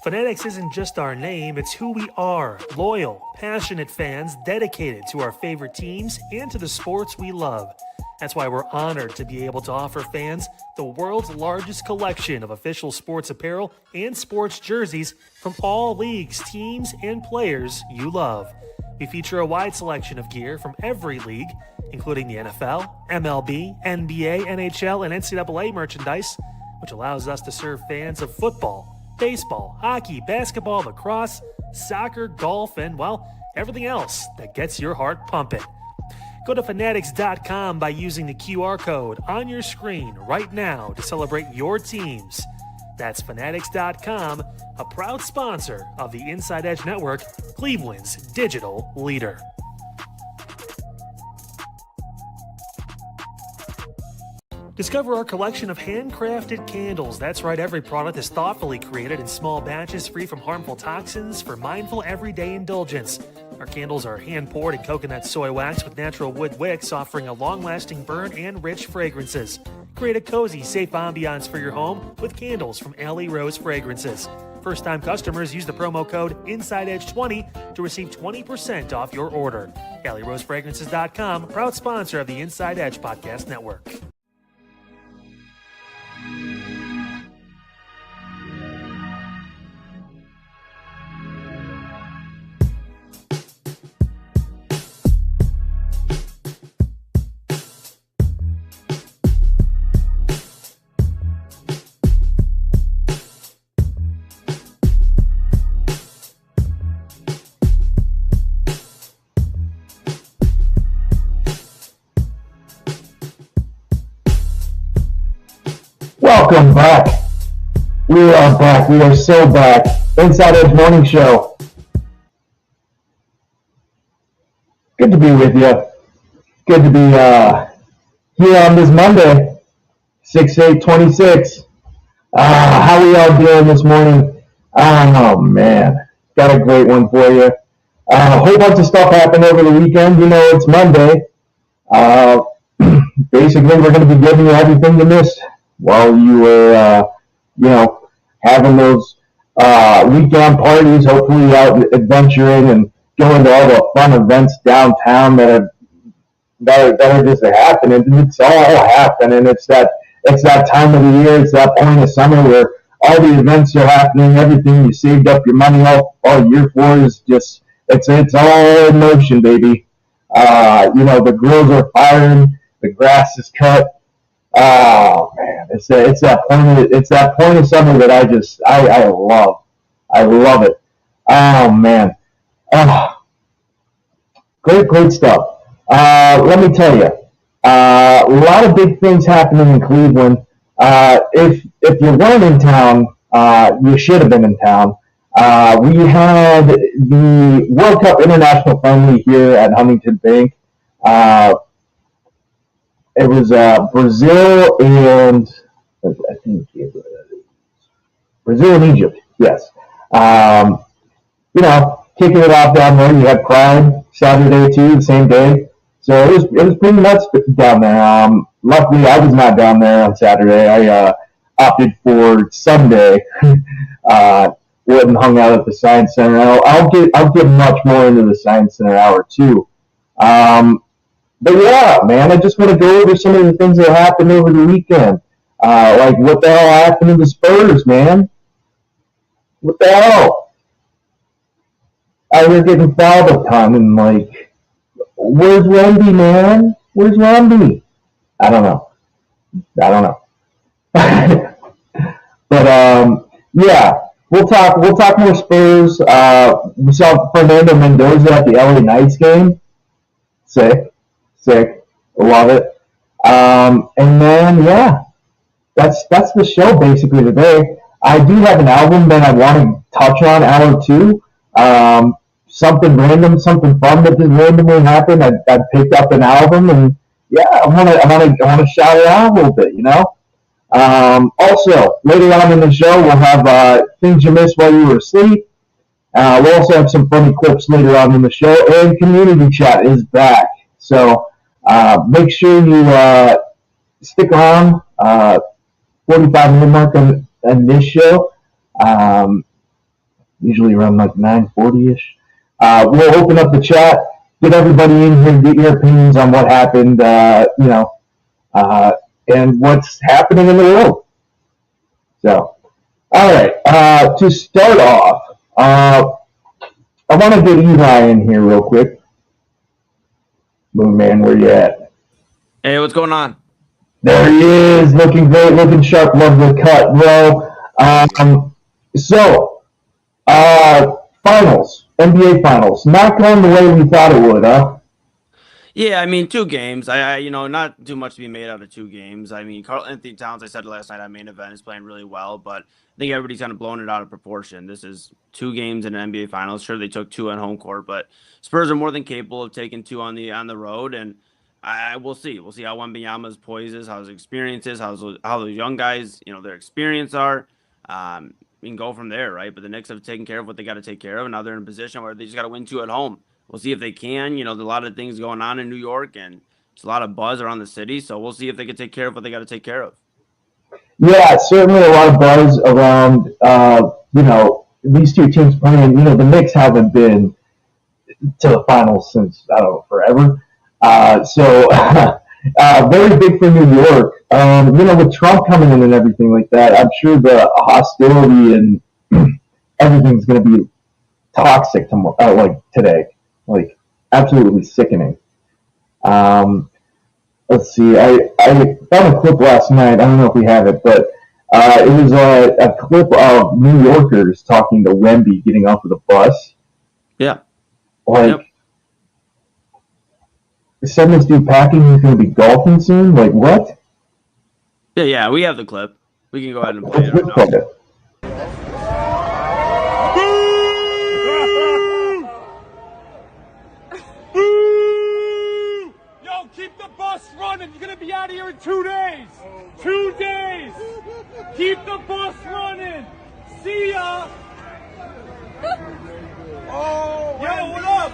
Fanatics isn't just our name, it's who we are. Loyal, passionate fans dedicated to our favorite teams and to the sports we love. That's why we're honored to be able to offer fans the world's largest collection of official sports apparel and sports jerseys from all leagues, teams, and players you love. We feature a wide selection of gear from every league, including the NFL, MLB, NBA, NHL, and NCAA merchandise, which allows us to serve fans of football, baseball, hockey, basketball, lacrosse, soccer, golf, and, well, everything else that gets your heart pumping. Go to Fanatics.com by using the QR code on your screen right now to celebrate your teams. That's Fanatics.com, a proud sponsor of the Inside Edge Network, Cleveland's digital leader. Discover our collection of handcrafted candles. That's right, every product is thoughtfully created in small batches free from harmful toxins for mindful everyday indulgence. Our candles are hand-poured in coconut soy wax with natural wood wicks, offering a long-lasting burn and rich fragrances. Create a cozy, safe ambiance for your home with candles from Alley Rose Fragrances. First-time customers use the promo code InsideEdge20 to receive 20% off your order. AlleyRoseFragrances.com, proud sponsor of the Inside Edge Podcast Network. Welcome back. We are back. We are so back. Inside Edge Morning Show. Good to be with you. Good to be here on this Monday, 6/8/26. How are we all doing this morning? Oh, man. Got a great one for you. A whole bunch of stuff happened over the weekend. You know, it's Monday. Basically, we're going to be giving you everything you missed while you were, having those weekend parties, hopefully out adventuring and going to all the fun events downtown that are just happening. It's all happening. It's that time of the year. It's that point of summer where all the events are happening. Everything you saved up your money all year for is just it's all in motion, baby. The grills are firing. The grass is cut. Oh man, it's that point of summer that I love. I love it. Oh man, great stuff. Let me tell you, a lot of big things happening in Cleveland. If you weren't in town, you should have been in town. We had the World Cup International Friendly here at Huntington Bank. It was Brazil and I think Brazil and Egypt. Yes, kicking it off down there. You had Pride Saturday too, the same day. So it was pretty nuts down there. Luckily, I was not down there on Saturday. I opted for Sunday. Went and hung out at the Science Center. I'll get much more into the Science Center hour too. But yeah, man, I just want to go over some of the things that happened over the weekend. Like what the hell happened to the Spurs, man? What the hell? They're getting fouled a ton, and like, where's Wendy, man? Where's Wendy? I don't know. But yeah, we'll talk more Spurs. We saw Fernando Mendoza at the LA Knights game. Sick. Love it. And then, yeah, that's the show basically today. I do have an album that I want to touch on, hour 2. Something random, something fun that just randomly happened. I picked up an album, and yeah, I want to shout it out a little bit, you know. Also, later on in the show, we'll have things you missed while you were asleep. We'll also have some funny clips later on in the show, and community chat is back. So make sure you stick around 45-minute mark on this show. usually around like 9:40ish. We'll open up the chat, get everybody in here, get your opinions on what happened, and what's happening in the world. So, all right. To start off, I want to get Eli in here real quick. Moon Man, where you at? Hey, what's going on? There he is, looking great, looking sharp. Love the cut, bro. Finals, NBA Finals, not going the way we thought it would, huh? Yeah, I mean, 2 games. Not too much to be made out of 2 games. I mean, Karl Anthony Towns, I said last night on main event, is playing really well, but I think everybody's kind of blown it out of proportion. This is 2 games in an NBA Finals. Sure, they took 2 on home court, but Spurs are more than capable of taking 2 on the road, and we'll see. We'll see how Wembanyama's poise is, how his experience is, how those young guys, their experience are. We can go from there, right? But the Knicks have taken care of what they got to take care of, and now they're in a position where they just got to win 2 at home. We'll see if they can. There's a lot of things going on in New York, and it's a lot of buzz around the city. So we'll see if they can take care of what they got to take care of. Yeah, certainly a lot of buzz around, these 2 teams playing. The Knicks haven't been to the finals since, I don't know, forever. Very big for New York. With Trump coming in and everything like that, I'm sure the hostility and everything's going to be toxic today. Like, absolutely sickening. Let's see. I found a clip last night. I don't know if we have it, but it was a clip of New Yorkers talking to Wemby getting off of the bus. Yeah. Send this dude packing. He's going to be golfing soon. Like, what? Yeah. We have the clip. We can go ahead and play it right now. Keep the bus running. You're going to be out of here in 2 days. 2 days. Keep the bus running. See ya. Oh, yo, what up?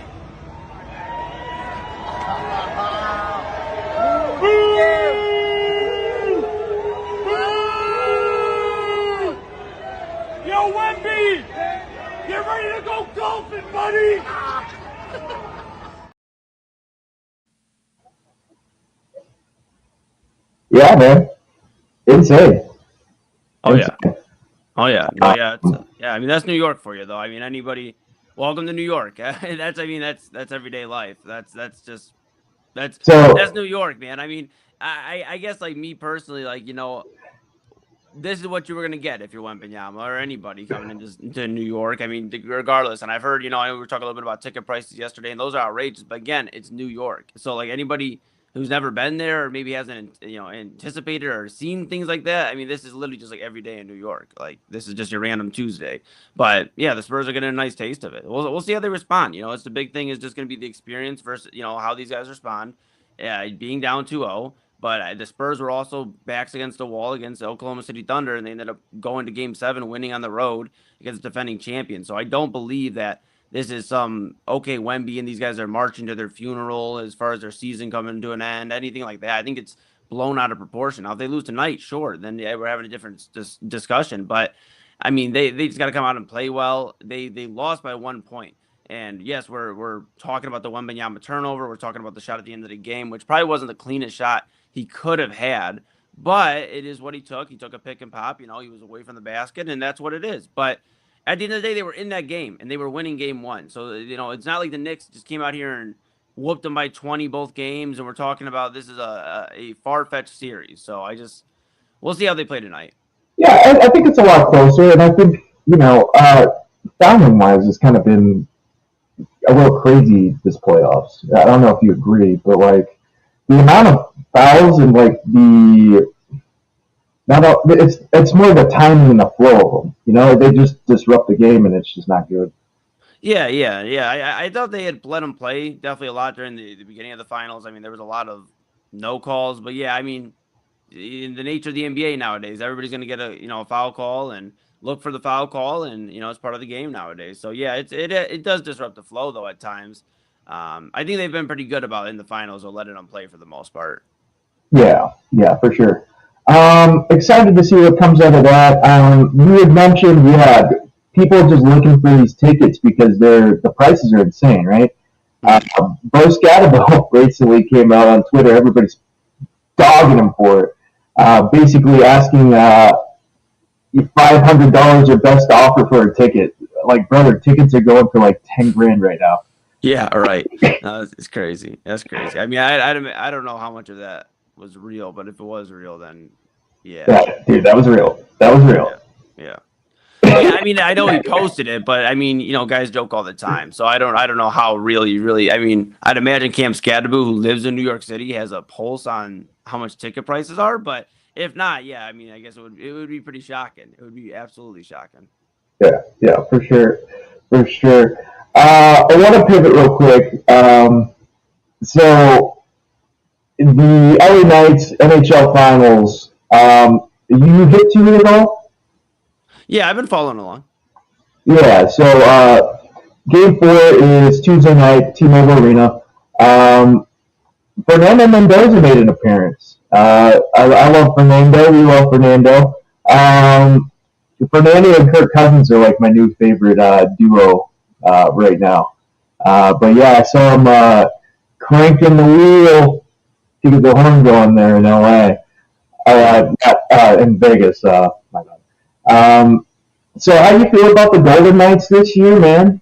Yo, Wemby. Get ready to go golfing, buddy. Yeah, man. Insane. Oh, yeah. Oh, yeah. No, yeah. I mean, that's New York for you, though. I mean, anybody, welcome to New York. That's everyday life. That's New York, man. I mean, I guess, like, me personally, like, this is what you were going to get if you're Wembanyama or anybody coming into New York. I mean, regardless. And I've heard, we were talking a little bit about ticket prices yesterday, and those are outrageous. But again, it's New York. So, like, anybody who's never been there or maybe hasn't, anticipated or seen things like that. I mean, this is literally just like every day in New York. Like, this is just your random Tuesday. But yeah, the Spurs are getting a nice taste of it. We'll see how they respond. It's the big thing is just going to be the experience versus, how these guys respond. Being down 2-0. But the Spurs were also backs against the wall against the Oklahoma City Thunder, and they ended up going to Game 7, winning on the road against the defending champion. So I don't believe that this is Wemby and these guys are marching to their funeral as far as their season coming to an end, anything like that. I think it's blown out of proportion. Now, if they lose tonight, sure, then we're having a different discussion. But, I mean, they just got to come out and play well. They lost by 1 point. And, yes, we're talking about the Wembanyama turnover. We're talking about the shot at the end of the game, which probably wasn't the cleanest shot he could have had. But it is what he took. He took a pick and pop. He was away from the basket, and that's what it is. But at the end of the day, they were in that game, and they were winning game 1. So, it's not like the Knicks just came out here and whooped them by 20 both games, and we're talking about this is a far-fetched series. So, we'll see how they play tonight. Yeah, I think it's a lot closer, and I think, fouling-wise has kind of been a little crazy this playoffs. I don't know if you agree, but, like, the amount of fouls and, like, it's more the timing and the flow of them. They just disrupt the game, and it's just not good. Yeah. I thought they had let them play definitely a lot during the beginning of the finals. I mean, there was a lot of no calls, but yeah, I mean, in the nature of the NBA nowadays, everybody's going to get a foul call and look for the foul call, and it's part of the game nowadays. So yeah, it does disrupt the flow though at times. I think they've been pretty good about in the finals or letting them play for the most part. Yeah, for sure. Excited to see what comes out of that. You had mentioned, people are just looking for these tickets because the prices are insane, right? Bo Scatterbo recently came out on Twitter. Everybody's dogging him for it. Basically asking $500 or best offer for a ticket. Like, brother, tickets are going for like 10 grand right now. Yeah, right. No, it's crazy. That's crazy. I mean, I don't know how much of that was real, but if it was real, then Yeah, dude, that was real. That was real. Yeah. Yeah, I mean, I know he posted it, but I mean, guys joke all the time. So I don't know how real you really. I mean, I'd imagine Cam Scadaboo, who lives in New York City, has a pulse on how much ticket prices are. But if not, yeah, I mean, I guess it would be pretty shocking. It would be absolutely shocking. Yeah, for sure. I want to pivot real quick. So the LA Knights NHL Finals. You hit to it at all? Yeah, I've been following along. Yeah. So Game 4 is Tuesday night, T-Mobile Arena. Fernando Mendoza made an appearance. I love Fernando. We love Fernando. Fernando and Kirk Cousins are like my new favorite duo right now. But yeah, I saw him cranking the wheel to get the horn going there in LA. In Vegas. My bad. So how do you feel about the Golden Knights this year, man?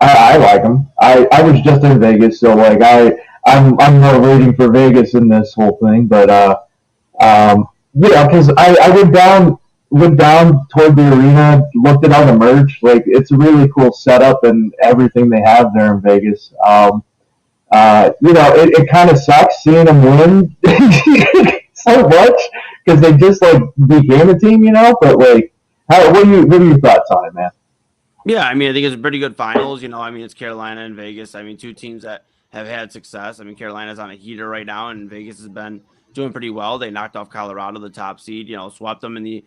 I like them. I was just in Vegas, so like I'm more rooting for Vegas in this whole thing. But because I went down toward the arena, looked at all the merch. Like, it's a really cool setup and everything they have there in Vegas. It kind of sucks seeing them win so much because they just like became a team, But like, what are your thoughts on it, man? Yeah, I mean, I think it's a pretty good finals. I mean, it's Carolina and Vegas. I mean, two teams that have had success. I mean, Carolina's on a heater right now, and Vegas has been doing pretty well. They knocked off Colorado, the top seed. Swept them in the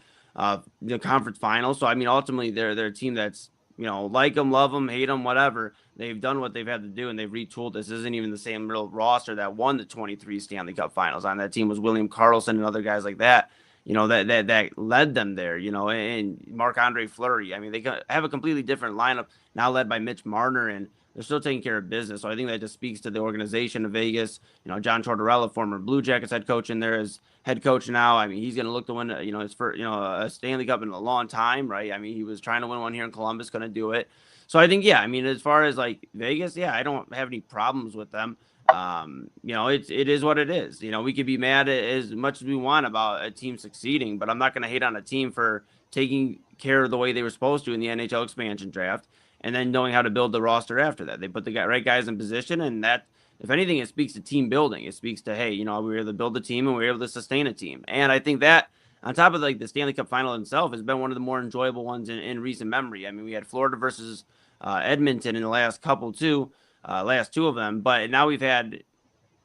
conference finals. So I mean, ultimately, they're a team that's like them, love them, hate them, whatever. They've done what they've had to do, and they've retooled. This isn't even the same real roster that won the 23 Stanley Cup Finals. On that team was William Karlsson and other guys like that. That led them there. And Marc-Andre Fleury. I mean, they have a completely different lineup now, led by Mitch Marner, and they're still taking care of business. So I think that just speaks to the organization of Vegas. John Tortorella, former Blue Jackets head coach, in there as head coach now. I mean, he's going to look to win, his first, a Stanley Cup in a long time, right? I mean, he was trying to win one here in Columbus, going to do it. So I think, yeah, I mean, as far as like Vegas, yeah, I don't have any problems with them. It is what it is. We could be mad as much as we want about a team succeeding, but I'm not going to hate on a team for taking care of the way they were supposed to in the NHL expansion draft, and then knowing how to build the roster after that. They put the right guys in position, and that, if anything, it speaks to team building. It speaks to, hey, we were able to build a team and we were able to sustain a team. And I think that, on top of like the Stanley Cup final itself, has been one of the more enjoyable ones in recent memory. I mean, we had Florida versus Edmonton in the last last two of them, but now we've had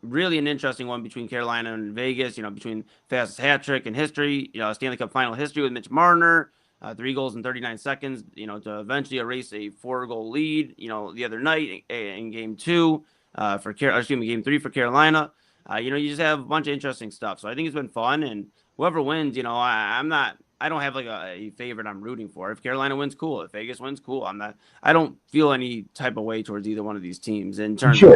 really an interesting one between Carolina and Vegas, between fastest hat trick in history, Stanley Cup final history with Mitch Marner, 3 goals in 39 seconds, to eventually erase a 4-goal lead, the other night in game 2 game 3 for Carolina. You just have a bunch of interesting stuff. So I think it's been fun, and whoever wins, I don't have like a favorite I'm rooting for. If Carolina wins, cool. If Vegas wins, cool. I don't feel any type of way towards either one of these teams in terms of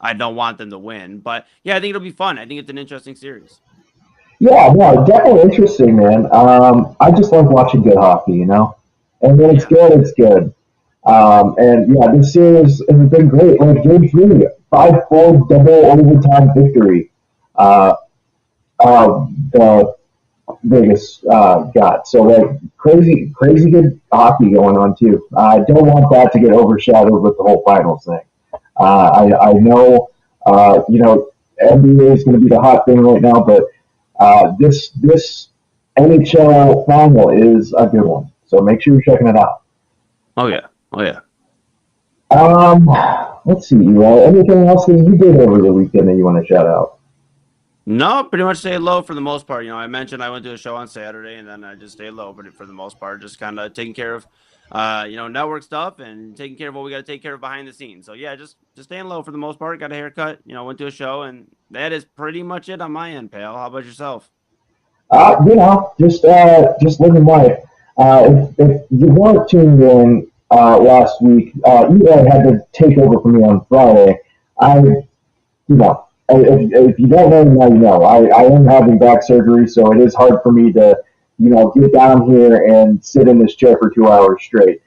I don't want them to win. But yeah, I think it'll be fun. I think it's an interesting series. Yeah, no, definitely interesting, man. I just like watching good hockey, and when it's good, it's good. And yeah, this series has been great. Like Game 3, 5-4 double overtime victory. The Vegas got. So like crazy good hockey going on too. I don't want that to get overshadowed with the whole finals thing. I know NBA is going to be the hot thing right now, but this NHL final is a good one. So make sure you're checking it out. Oh yeah. Let's see. Anything else that you did over the weekend that you want to shout out? No, pretty much stayed low for the most part. I mentioned I went to a show on Saturday, and then I just stayed low, but for the most part, just kind of taking care of, network stuff and taking care of what we got to take care of behind the scenes. So yeah, just staying low for the most part. Got a haircut, went to a show, and that is pretty much it on my end, pal. How about yourself? Just living life. If you weren't tuned in last week, Eli had to take over for me on Friday. If you don't know, now you know. I am having back surgery, so it is hard for me to, get down here and sit in this chair for 2 hours straight.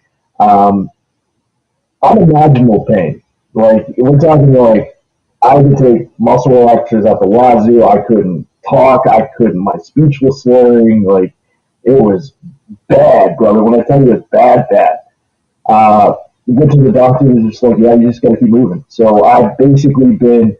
Unimaginable pain. Like, we're talking like, I could take muscle relaxers at the wazoo. I couldn't talk. My speech was slurring. Like, it was bad, brother. When I tell you it's bad, bad. Went to the doctor and was just like, yeah, you just got to keep moving. So I've basically been,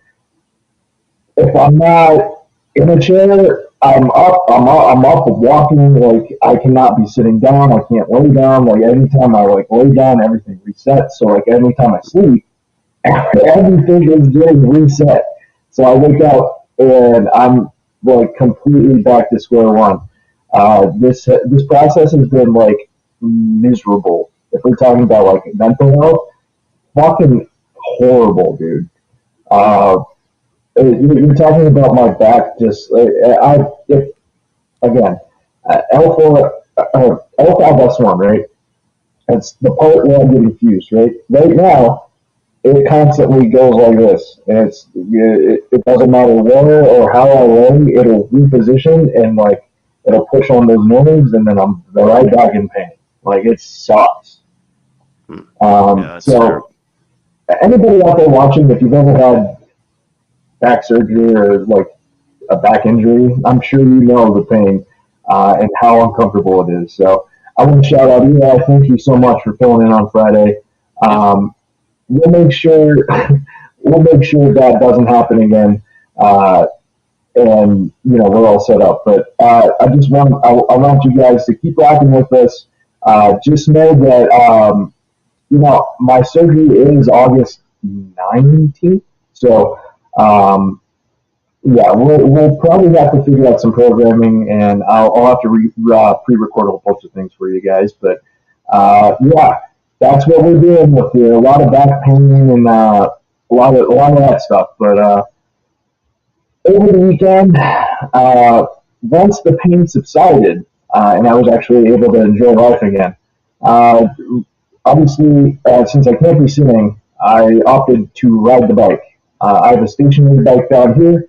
if I'm not in a chair, I'm up walking. Like, I cannot be sitting down. I can't lay down. Like, anytime I lay down, everything resets. So like every time I sleep, everything is getting reset. So I wake up and I'm like completely back to square one. This process has been like miserable. If we're talking about like mental health, fucking horrible, dude. You're talking about my back. Just L5S1, right? It's the part where I'm getting fused, right? Right now, it constantly goes like this, and it doesn't matter where or how I lay, it'll reposition and like it'll push on those nerves, and then I'm right back in pain. Like, it sucks. So anybody out there watching, if you've ever had back surgery or like a back injury, I'm sure you know the pain and how uncomfortable it is. So I want to shout out Eli. Thank you so much for filling in on Friday. We'll make sure that doesn't happen again, and we're all set up. But I want you guys to keep rocking with us. Just know that my surgery is August 19th, so we'll probably have to figure out some programming, and I'll have to pre-record a whole bunch of things for you guys. But that's what we're doing with here. A lot of back pain and a lot of that stuff. But over the weekend, once the pain subsided, and I was actually able to enjoy life again. Obviously, since I can't be sitting, I opted to ride the bike. I have a stationary bike down here,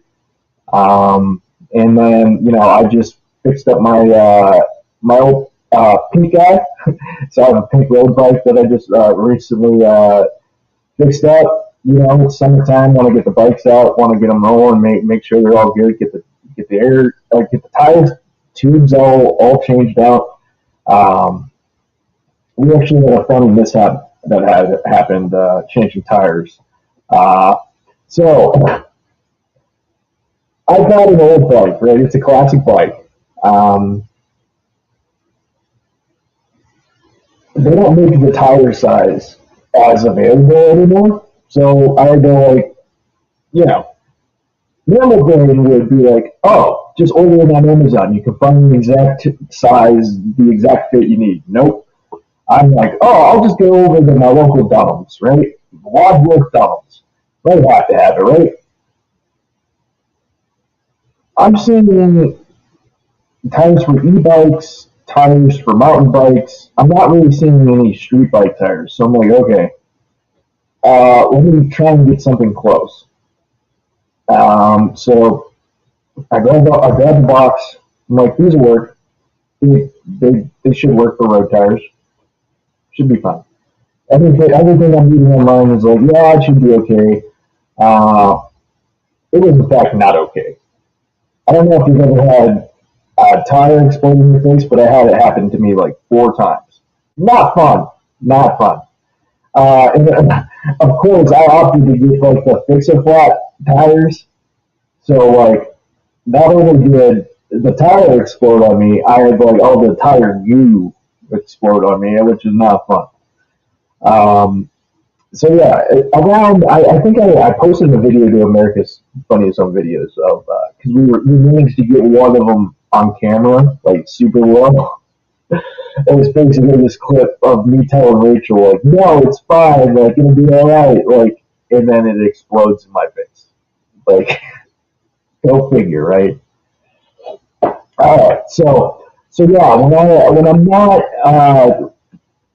and then I just fixed up my old pink guy. So I have a pink road bike that I just recently fixed up. It's summertime. Want to get the bikes out. Want to get them rolling. Make sure they're all good. Get the tires, tubes all changed out. We actually had a funny mishap that had happened changing tires. So I got an old bike, right? It's a classic bike. They don't make the tire size as available anymore. So I go normal brain would be like, oh, just order it on Amazon. You can find the exact size, the exact fit you need. Nope. I'm like, oh, I'll just go over to my local Dunham's, right? Wadsworth Dunham's. They have to have it, right? I'm seeing tires for e-bikes, tires for mountain bikes. I'm not really seeing any street bike tires. So I'm like, okay, let me try and get something close. So I grabbed the box. I'm like, these will work. They should work for road tires. Should be fine. Everything I'm reading online is like, yeah, it should be okay. It was in fact not okay. I don't know if you've ever had a tire explode in your face, but I had it happen to me like 4 times. Not fun. Not fun. And of course, I opted to get like the fix-a-flat tires. So like, not only did the tire explode on me, I had like all the tire goo explode on me, which is not fun. So yeah, I think I posted a video to America's Funniest Home Videos of because we managed to get one of them on camera, like super well. It was basically this clip of me telling Rachel, like, no, it's fine, like, it'll be alright, like, and then it explodes in my face. Like, go figure, right? Alright, so So yeah, when I'm not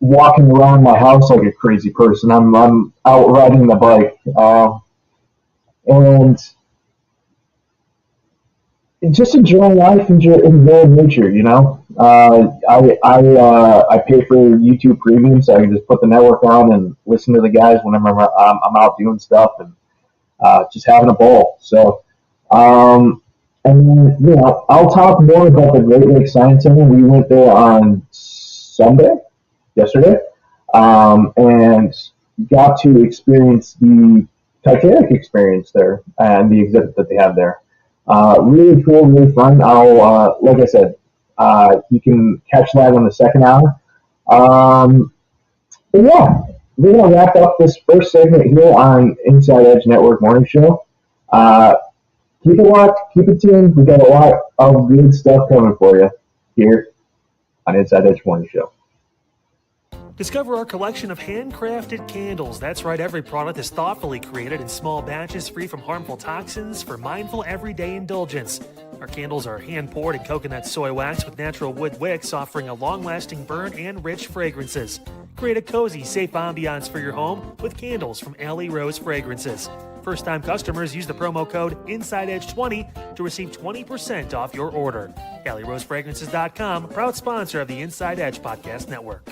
walking around my house like a crazy person, I'm out riding the bike, and just enjoy life, enjoy nature. I pay for YouTube Premium, so I can just put the network on and listen to the guys whenever I'm out doing stuff and just having a ball. So, and I'll talk more about the Great Lakes Science Center. We went there on yesterday, and got to experience the Titanic experience there and the exhibit that they have there. Really cool, really fun. Like I said, you can catch that on the second hour. But yeah, we're going to wrap up this first segment here on Inside Edge Network Morning Show. Keep it locked, keep it tuned. We got a lot of good stuff coming for you here on Inside Edge Morning Show. Discover our collection of handcrafted candles. That's right, every product is thoughtfully created in small batches, free from harmful toxins, for mindful everyday indulgence. Our candles are hand-poured in coconut soy wax with natural wood wicks, offering a long-lasting burn and rich fragrances. Create a cozy, safe ambiance for your home with candles from Alley Rose Fragrances. First-time customers use the promo code InsideEdge20 to receive 20% off your order. AlleyRoseFragrances.com, proud sponsor of the Inside Edge Podcast Network.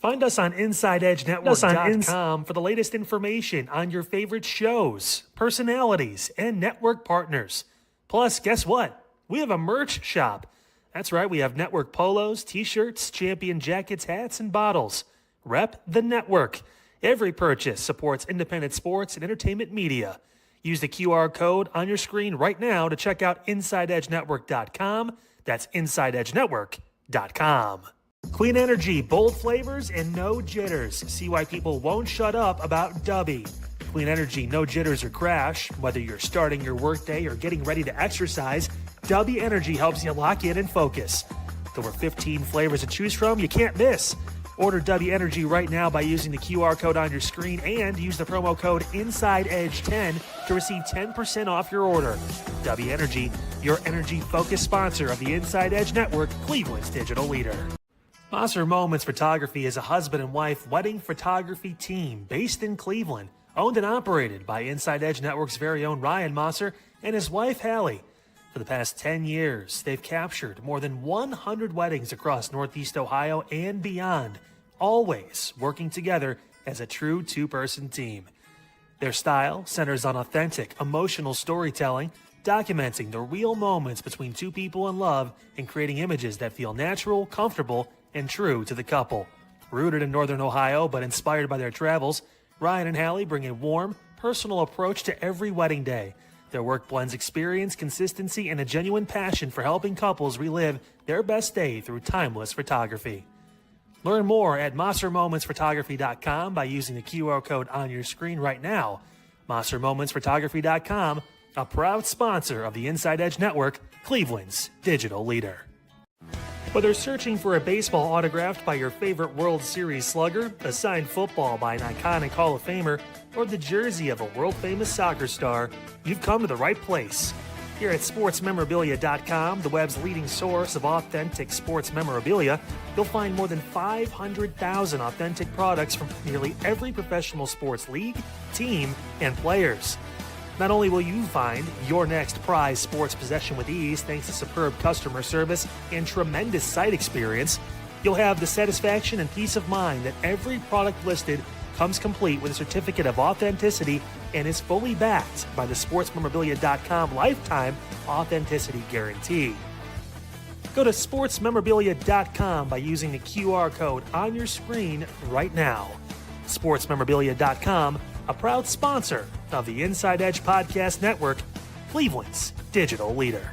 Find us on InsideEdgeNetwork.com for the latest information on your favorite shows, personalities, and network partners. Plus, guess what? We have a merch shop. That's right, we have network polos, t-shirts, champion jackets, hats, and bottles. Rep the network. Every purchase supports independent sports and entertainment media. Use the QR code on your screen right now to check out InsideEdgeNetwork.com. That's InsideEdgeNetwork.com. Clean energy, bold flavors, and no jitters. See why people won't shut up about Dubby. Clean energy, no jitters or crash. Whether you're starting your workday or getting ready to exercise, Dubby Energy helps you lock in and focus. There were 15 flavors to choose from you can't miss. Order Dubby Energy right now by using the QR code on your screen and use the promo code InsideEdge10 to receive 10% off your order. Dubby Energy, your energy-focused sponsor of the Inside Edge Network, Cleveland's digital leader. Mosser Moments Photography is a husband and wife wedding photography team based in Cleveland, owned and operated by Inside Edge Network's very own Ryan Mosser and his wife Hallie. For the past 10 years, they've captured more than 100 weddings across Northeast Ohio and beyond, always working together as a true two-person team. Their style centers on authentic, emotional storytelling, documenting the real moments between two people in love and creating images that feel natural, comfortable, and true to the couple. Rooted in Northern Ohio but inspired by their travels, Ryan and Hallie bring a warm, personal approach to every wedding day. Their work blends experience, consistency, and a genuine passion for helping couples relive their best day through timeless photography. Learn more at MosserMomentsPhotography.com by using the QR code on your screen right now. MosserMomentsPhotography.com, a proud sponsor of the Inside Edge Network, Cleveland's digital leader. Whether searching for a baseball autographed by your favorite World Series slugger, a signed football by an iconic Hall of Famer, or the jersey of a world-famous soccer star, you've come to the right place. Here at SportsMemorabilia.com, the web's leading source of authentic sports memorabilia, you'll find more than 500,000 authentic products from nearly every professional sports league, team, and players. Not only will you find your next prized sports possession with ease thanks to superb customer service and tremendous site experience, you'll have the satisfaction and peace of mind that every product listed comes complete with a certificate of authenticity and is fully backed by the SportsMemorabilia.com lifetime authenticity guarantee. Go to SportsMemorabilia.com by using the QR code on your screen right now. SportsMemorabilia.com, a proud sponsor of the Inside Edge Podcast Network, Cleveland's digital leader.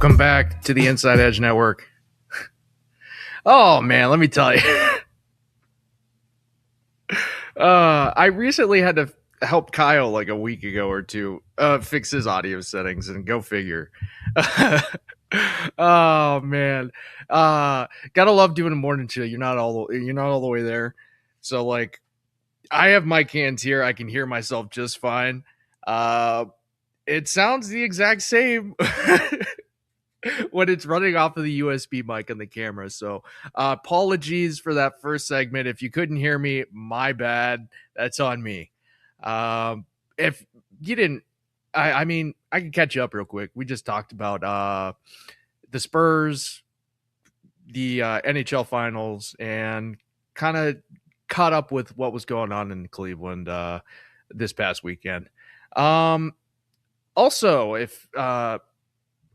Welcome back to the Inside Edge Network. Oh, man, let me tell you. I recently had to help Kyle like a week ago or two fix his audio settings, and go figure. Oh, man. Gotta love doing a morning show. You're not all the way there. So, like, I have mic hands here. I can hear myself just fine. It sounds the exact same when it's running off of the USB mic on the camera. So apologies for that first segment. If you couldn't hear me, my bad. That's on me. If you didn't, I mean, I can catch you up real quick. We just talked about the Spurs, the NHL Finals, and kind of caught up with what was going on in Cleveland this past weekend. Also, if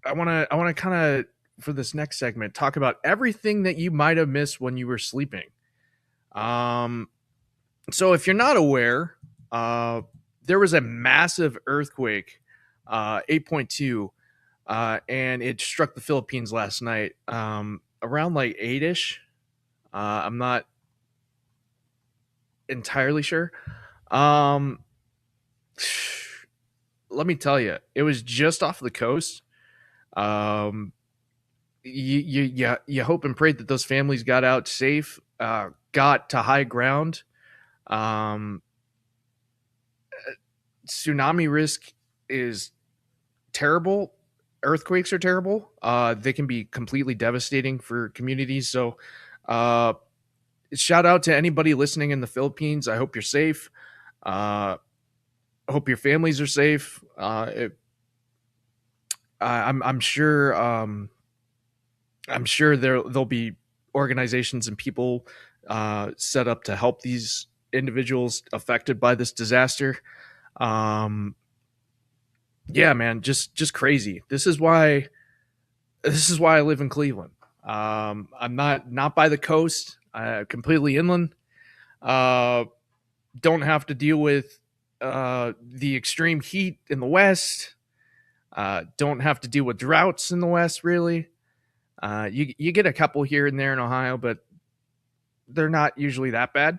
I want to kind of, for this next segment, talk about everything that you might have missed when you were sleeping. So if you're not aware, there was a massive earthquake, 8.2, and it struck the Philippines last night, around like 8-ish. I'm not entirely sure. Let me tell you, it was just off the coast. You hope and pray that those families got out safe, got to high ground. Tsunami risk is terrible. Earthquakes are terrible. They can be completely devastating for communities. So, shout out to anybody listening in the Philippines. I hope you're safe. I hope your families are safe. I'm sure there'll be organizations and people set up to help these individuals affected by this disaster. Yeah, man, just crazy. This is why I live in Cleveland. I'm not by the coast, completely inland. Don't have to deal with the extreme heat in the West. Don't have to deal with droughts in the West, really. You get a couple here and there in Ohio, but they're not usually that bad.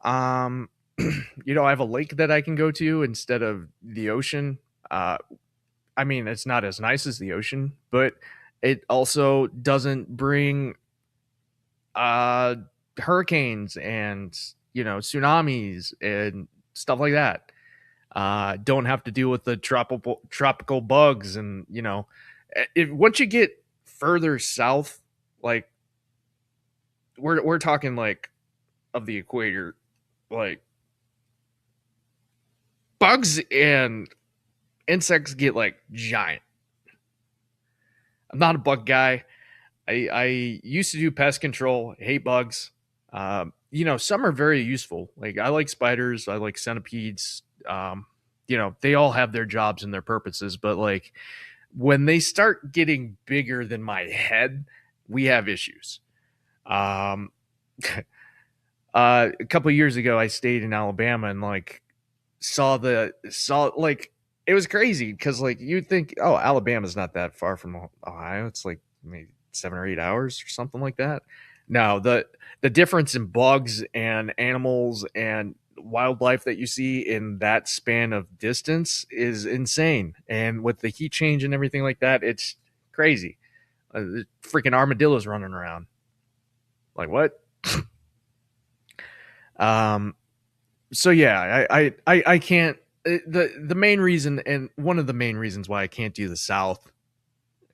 I have a lake that I can go to instead of the ocean. I mean, it's not as nice as the ocean, but it also doesn't bring hurricanes and tsunamis and stuff like that. Don't have to deal with the tropical bugs, and once you get further south, like we're talking like of the equator, like bugs and insects get like giant. I'm not a bug guy. I used to do pest control. I hate bugs. Some are very useful. Like I like spiders. I like centipedes. They all have their jobs and their purposes, but like when they start getting bigger than my head, we have issues. A couple of years ago, I stayed in Alabama and like saw like it was crazy because like you'd think, oh, Alabama's not that far from Ohio. It's like maybe 7 or 8 hours or something like that. No, the difference in bugs and animals and wildlife that you see in that span of distance is insane. And with the heat change and everything like that, it's crazy. Freaking armadillos running around. Like what? So yeah, I can't. The main reason, and one of the main reasons why I can't do the South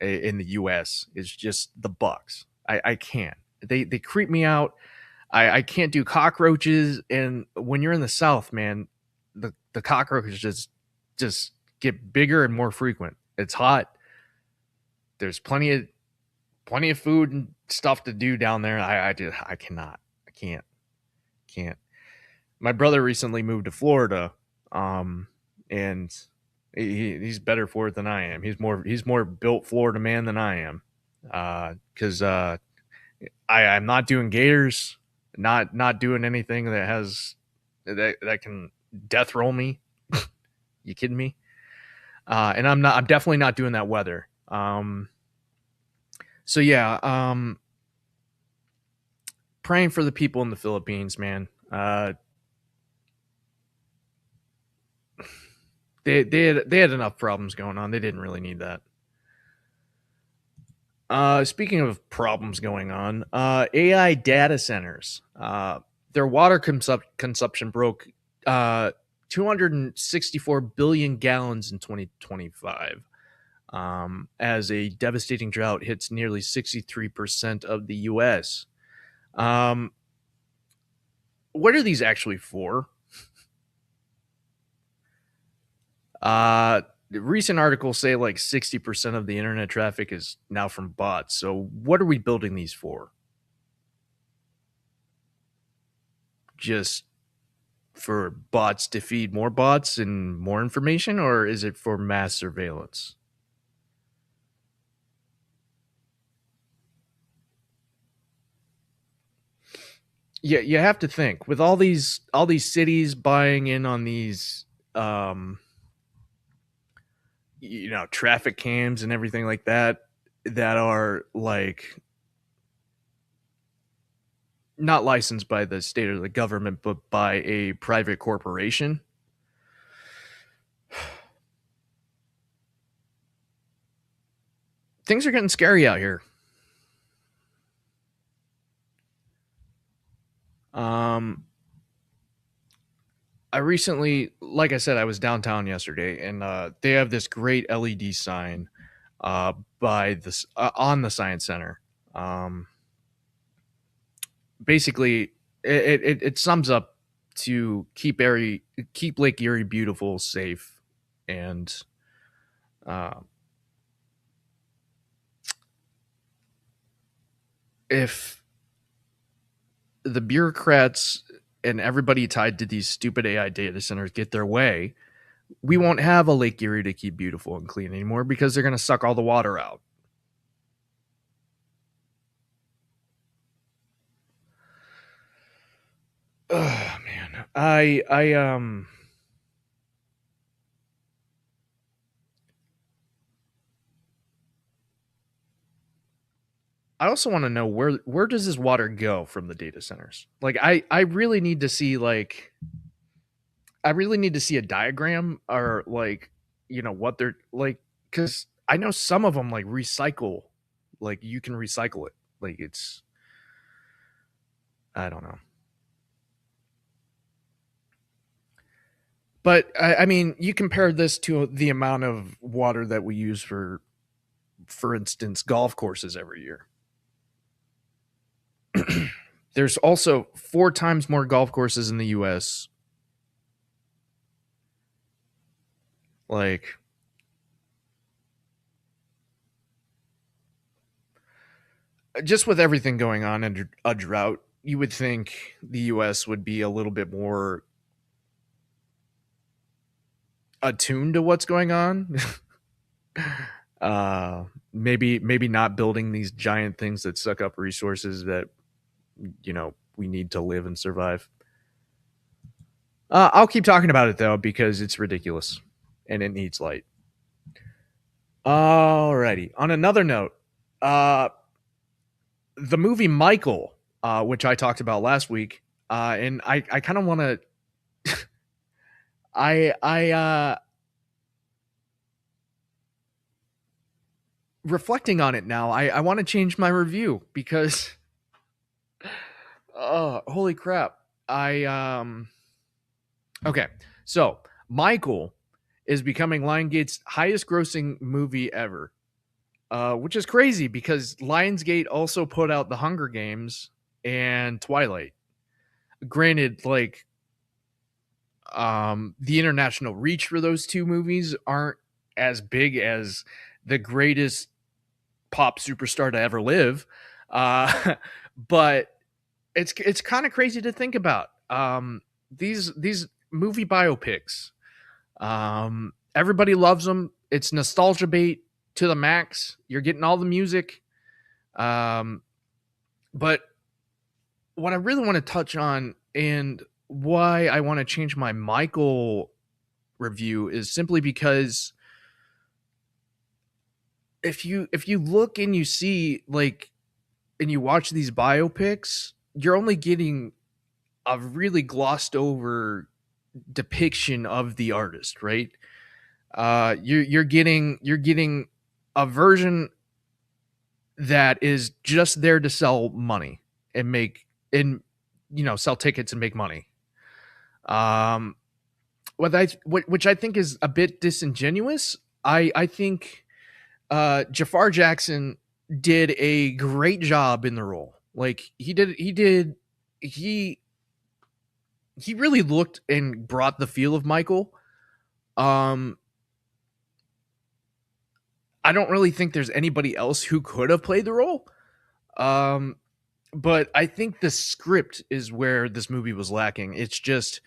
in the U.S. is just the bugs. I can't. They creep me out. I can't do cockroaches, and when you're in the South, man, the cockroaches just get bigger and more frequent. It's hot. There's plenty of food and stuff to do down there. I can't. My brother recently moved to Florida, and he's better for it than I am. He's more built Florida man than I am, because I'm not doing gators. Not doing anything that can death roll me. You kidding me? And I'm definitely not doing that weather. So yeah, praying for the people in the Philippines, man. They had enough problems going on. They didn't really need that. Speaking of problems going on, AI data centers. Their water consumption broke 264 billion gallons in 2025, as a devastating drought hits nearly 63% of the U.S. What are these actually for? Recent articles say like 60% of the internet traffic is now from bots. So what are we building these for? Just for bots to feed more bots and more information, or is it for mass surveillance? Yeah, you have to think with all these cities buying in on these traffic cams and everything like that are like not licensed by the state or the government, but by a private corporation. Things are getting scary out here. I recently, like I said, I was downtown yesterday, and they have this great LED sign by this on the Science Center. Basically, it sums up to keep Lake Erie beautiful, safe, and if the bureaucrats and everybody tied to these stupid AI data centers get their way, we won't have a Lake Erie to keep beautiful and clean anymore because they're going to suck all the water out. Oh man, I also want to know where does this water go from the data centers? Like I really need to see a diagram or like what they're like, cuz I know some of them like recycle, like you can recycle it. Like it's I don't know. But I mean, you compare this to the amount of water that we use for instance, golf courses every year. There's also 4 times more golf courses in the US. Like, just with everything going on in a drought, you would think the US would be a little bit more attuned to what's going on. Maybe not building these giant things that suck up resources that we need to live and survive. I'll keep talking about it though because it's ridiculous and it needs light. Alrighty. On another note, the movie Michael, which I talked about last week, and I kind of want to. Reflecting on it now, I want to change my review because, holy crap! Okay, so Michael is becoming Lionsgate's highest-grossing movie ever, which is crazy because Lionsgate also put out The Hunger Games and Twilight. Granted, like, the international reach for those 2 movies aren't as big as the greatest pop superstar to ever live, but it's kind of crazy to think about. These movie biopics, everybody loves them. It's nostalgia bait to the max. You're getting all the music, but what I really want to touch on and why I want to change my Michael review is simply because if you look and you see like and you watch these biopics, you're only getting a really glossed over depiction of the artist, right? You're getting a version that is just there to sell money and sell tickets and make money. Which I think is a bit disingenuous. I think Jafar Jackson did a great job in the role. Like he really looked and brought the feel of Michael. I don't really think there's anybody else who could have played the role. But I think the script is where this movie was lacking. It's just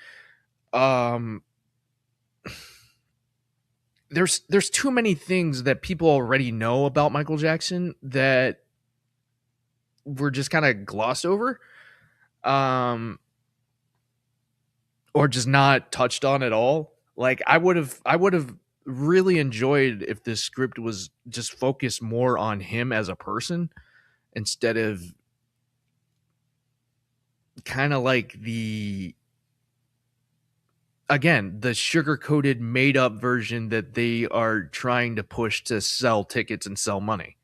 there's too many things that people already know about Michael Jackson that were just kind of glossed over. Or just not touched on at all. Like I would have really enjoyed if this script was just focused more on him as a person instead of kind of like the sugar-coated made-up version that they are trying to push to sell tickets and sell money.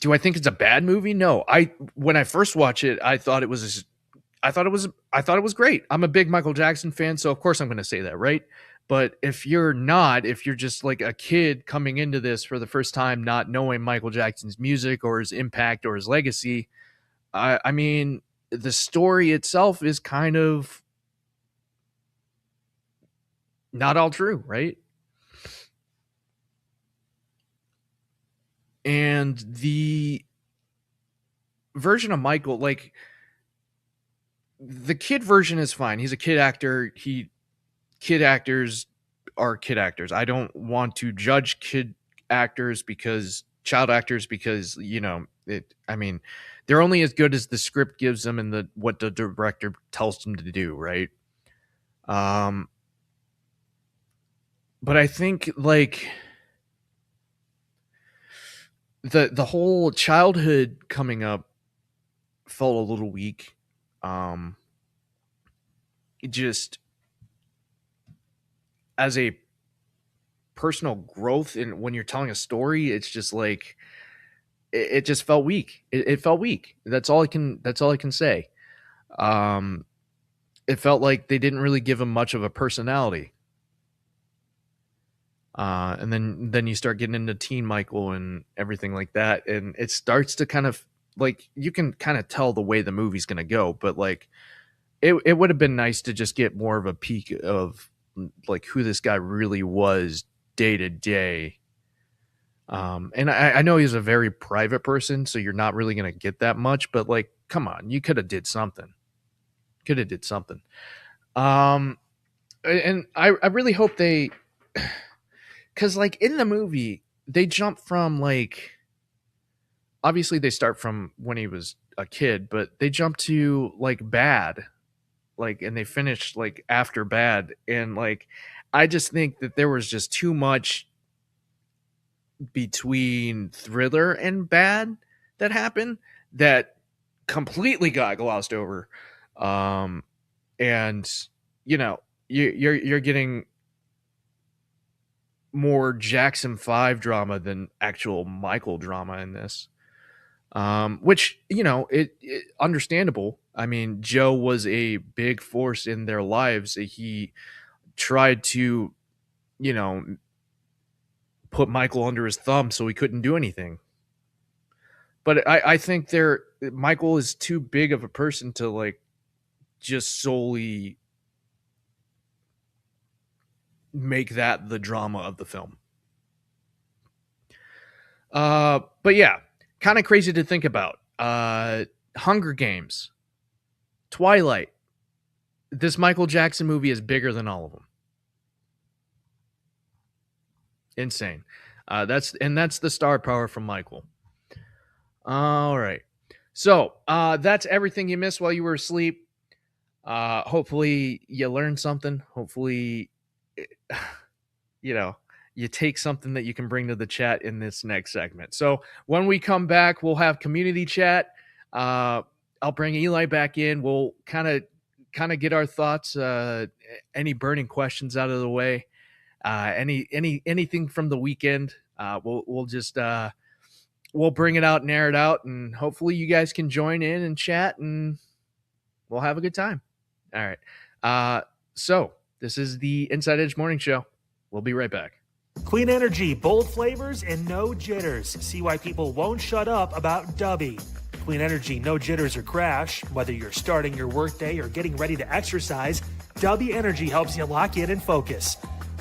Do I think it's a bad movie? No. When I first watched it, I thought it was great. I'm a big Michael Jackson fan, so of course I'm going to say that, right? But if you're just like a kid coming into this for the first time, not knowing Michael Jackson's music or his impact or his legacy, I mean, the story itself is kind of not all true, right? And the version of Michael, like the kid version is fine. He's a kid actor. Kid actors are kid actors. I don't want to judge child actors because, they're only as good as the script gives them and what the director tells them to do, right? But I think like the whole childhood coming up felt a little weak. It just as a personal growth and when you're telling a story, it's just like it just felt weak. It felt weak. That's all I can say. It felt like they didn't really give him much of a personality. And then you start getting into teen Michael and everything like that, and it starts to kind of like you can kind of tell the way the movie's gonna go, but like it would have been nice to just get more of a peek of like who this guy really was day to day. And I know he's a very private person, so you're not really gonna get that much, but like, come on, you could have did something. And I really hope they. Because, like, in the movie, they jump from, like, obviously they start from when he was a kid, but they jump to, like, Bad, like, and they finish, like, after Bad. And, like, I just think that there was just too much between Thriller and Bad that happened that completely got glossed over. And, you're getting more Jackson 5 drama than actual Michael drama in this. Which, it understandable. I mean, Joe was a big force in their lives. He tried to, put Michael under his thumb so he couldn't do anything. But I think Michael is too big of a person to like just solely make that the drama of the film. But yeah, kind of crazy to think about. Hunger Games, Twilight. This Michael Jackson movie is bigger than all of them. Insane. That's the star power from Michael. All right. So that's everything you missed while you were asleep. Hopefully you learned something. Hopefully you take something that you can bring to the chat in this next segment. So when we come back, we'll have community chat. I'll bring Eli back in. We'll kind of get our thoughts, any burning questions out of the way, anything from the weekend. We'll just we'll bring it out and air it out, and hopefully you guys can join in and chat, and we'll have a good time. All right. So this is the Inside Edge Morning Show. We'll be right back. Clean energy, bold flavors, and no jitters. See why people won't shut up about Dubby. Clean energy, no jitters or crash. Whether you're starting your workday or getting ready to exercise, Dubby Energy helps you lock in and focus.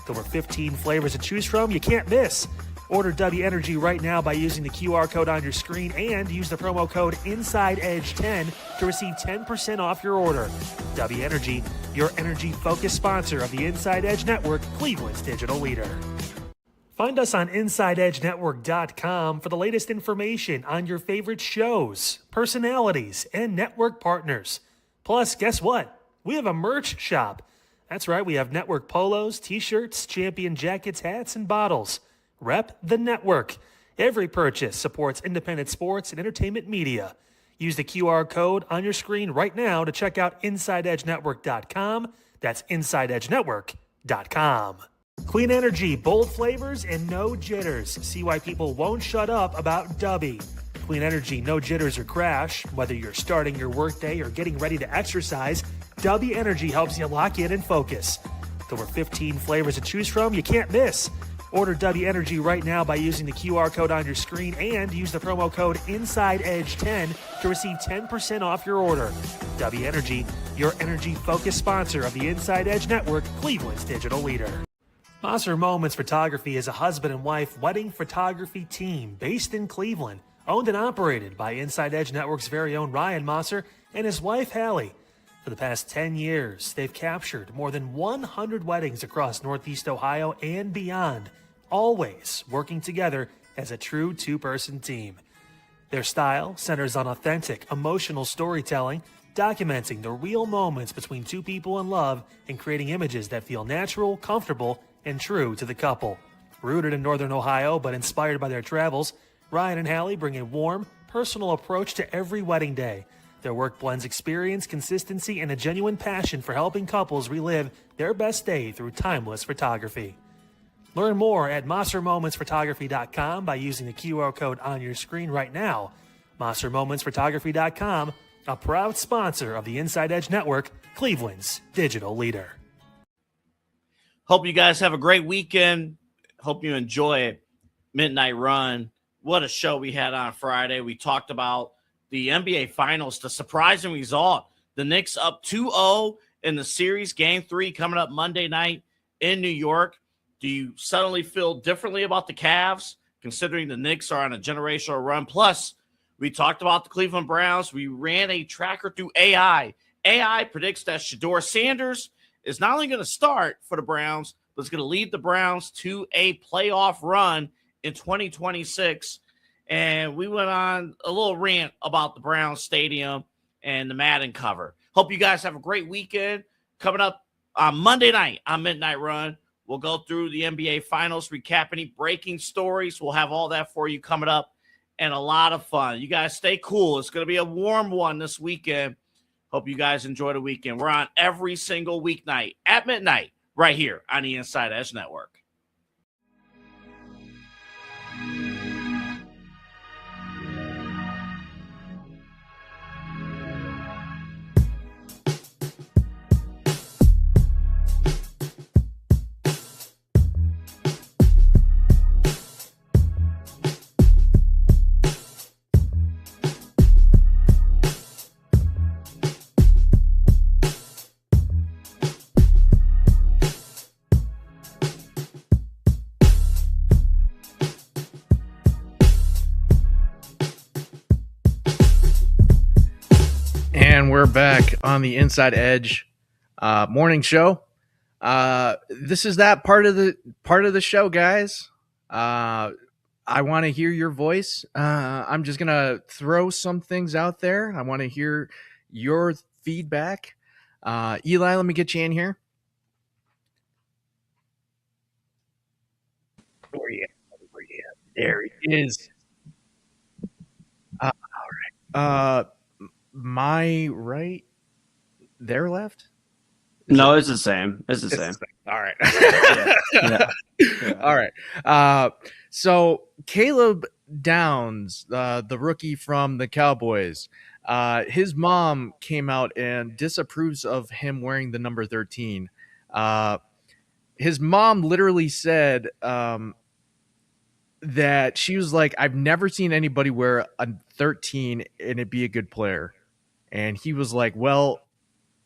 There were 15 flavors to choose from you can't miss. Order Dubby Energy right now by using the QR code on your screen and use the promo code InsideEdge10 to receive 10% off your order. Dubby Energy, your energy-focused sponsor of the Inside Edge Network, Cleveland's digital leader. Find us on InsideEdgeNetwork.com for the latest information on your favorite shows, personalities, and network partners. Plus, guess what? We have a merch shop. That's right, we have network polos, t-shirts, champion jackets, hats, and bottles. Rep the network. Every purchase supports independent sports and entertainment media. Use the QR code on your screen right now to check out InsideEdgeNetwork.com. That's InsideEdgeNetwork.com. Clean energy, bold flavors, and no jitters. See why people won't shut up about Dubby. Clean energy, no jitters or crash. Whether you're starting your workday or getting ready to exercise, Dubby Energy helps you lock in and focus. There were 15 flavors to choose from you can't miss. Order Dubby Energy right now by using the QR code on your screen and use the promo code InsideEdge10 to receive 10% off your order. Dubby Energy, your energy-focused sponsor of the Inside Edge Network, Cleveland's digital leader. Mosser Moments Photography is a husband and wife wedding photography team based in Cleveland, owned and operated by Inside Edge Network's very own Ryan Mosser and his wife, Hallie. For the past 10 years, they've captured more than 100 weddings across Northeast Ohio and beyond, always working together as a true two-person team. Their style centers on authentic, emotional storytelling, documenting the real moments between two people in love and creating images that feel natural, comfortable, and true to the couple. Rooted in Northern Ohio but inspired by their travels, Ryan and Hallie bring a warm, personal approach to every wedding day. Their work blends experience, consistency, and a genuine passion for helping couples relive their best day through timeless photography. Learn more at MosserMomentsPhotography.com by using the QR code on your screen right now. MosserMomentsPhotography.com, a proud sponsor of the Inside Edge Network, Cleveland's digital leader. Hope you guys have a great weekend. Hope you enjoy it. Midnight Run. What a show we had on Friday. We talked about the NBA Finals, the surprising result. The Knicks up 2-0 in the series. Game 3 coming up Monday night in New York. Do you suddenly feel differently about the Cavs, considering the Knicks are on a generational run? Plus, we talked about the Cleveland Browns. We ran a tracker through AI. AI predicts that Shedeur Sanders is not only going to start for the Browns, but is going to lead the Browns to a playoff run in 2026. And we went on a little rant about the Browns Stadium and the Madden cover. Hope you guys have a great weekend. Coming up on Monday night on Midnight Run, we'll go through the NBA Finals, recap any breaking stories. We'll have all that for you coming up and a lot of fun. You guys stay cool. It's going to be a warm one this weekend. Hope you guys enjoy the weekend. We're on every single weeknight at midnight right here on the Inside Edge Network. And we're back on the Inside Edge morning show. This is that part of the show, guys. I want to hear your voice. I'm just gonna throw some things out there. I want to hear your feedback. Eli, let me get you in here. There he is. All right. My right, their left. Is No, it? it's the same. It's the It's same. all right. Yeah. Yeah. All right. So Caleb Downs, the rookie from the Cowboys, his mom came out and disapproves of him wearing the number 13. His mom literally said that she was like, I've never seen anybody wear a 13 and it be a good player. And he was like, well,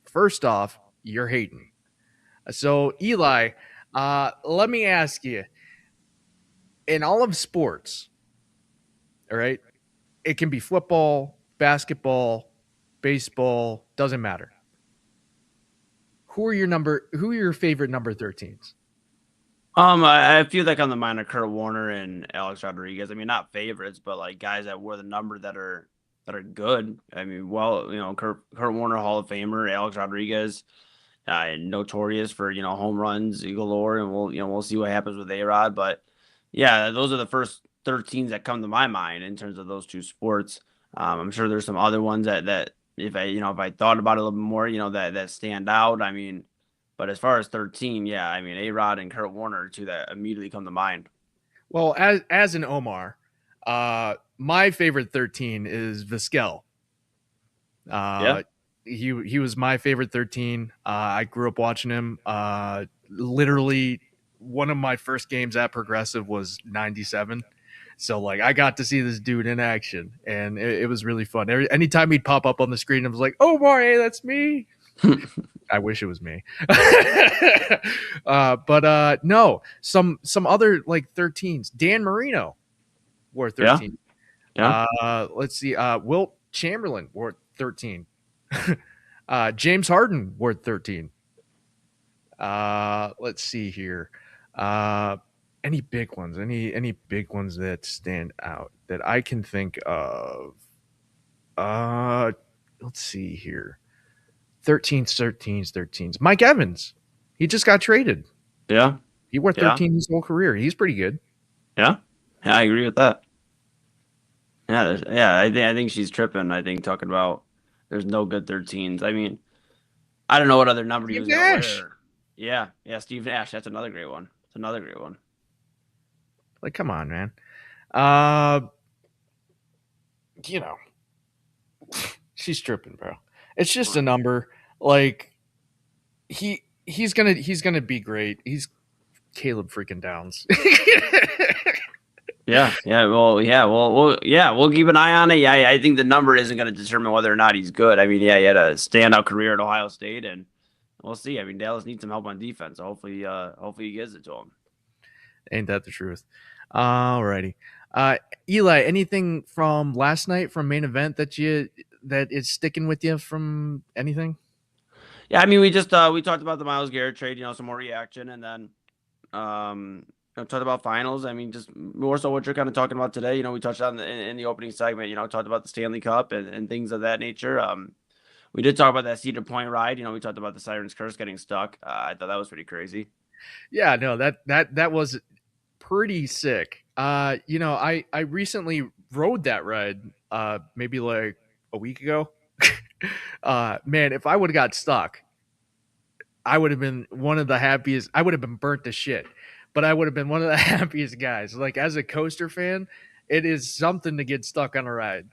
first off, you're hating. So, Eli, let me ask you, in all of sports, all right, it can be football, basketball, baseball, doesn't matter. Who are your favorite number 13s? I feel like on the mind of Kurt Warner and Alex Rodriguez. I mean, not favorites, but like guys that wore the number that are good. I mean, well, Kurt Warner, Hall of Famer, Alex Rodriguez, notorious for home runs galore, and we'll see what happens with A-Rod. But yeah, those are the first 13s that come to my mind in terms of those two sports. I'm sure there's some other ones that if I thought about it a little bit more, that stand out. I mean. But as far as 13, yeah, I mean, A-Rod and Kurt Warner are two that immediately come to mind. Well, as an Omar, my favorite 13 is Vizquel. Yeah. He was my favorite 13. I grew up watching him. Literally, one of my first games at Progressive was '97. So like I got to see this dude in action, and it was really fun. Anytime he'd pop up on the screen, I was like, "Omar, hey, that's me." I wish it was me. But no, some other like 13s. Dan Marino wore 13. Yeah. Let's see. Wilt Chamberlain wore 13. James Harden wore 13. Let's see here. Any big ones? Any big ones that stand out that I can think of? Let's see here. 13s. Mike Evans. He just got traded. Yeah. He wore 13 his whole career. He's pretty good. Yeah. Yeah, I agree with that. Yeah. I think she's tripping. I think talking about there's no good 13s. I mean, I don't know what other number he was going to wear. Yeah. Steve Nash. That's another great one. It's another great one. Like, come on, man. She's tripping, bro. It's just a number. Like he's gonna be great. He's Caleb freaking Downs. Yeah. We'll keep an eye on it. Yeah, I think the number isn't going to determine whether or not he's good. I mean, yeah, he had a standout career at Ohio State, and we'll see. I mean, Dallas needs some help on defense. So hopefully he gives it to him. Ain't that the truth? Alrighty. Eli, anything from last night from main event that is sticking with you from anything? Yeah, I mean, we just we talked about the Myles Garrett trade, some more reaction, and then talked about finals. I mean, just more so what you're kind of talking about today. We touched on in the opening segment. Talked about the Stanley Cup and things of that nature. We did talk about that Cedar Point ride. We talked about the Siren's Curse getting stuck. I thought that was pretty crazy. Yeah, no, that was pretty sick. I recently rode that ride maybe like a week ago. Man, if I would have got stuck, I would have been one of the happiest. I would have been burnt to shit, but I would have been one of the happiest guys. Like as a coaster fan, it is something to get stuck on a ride.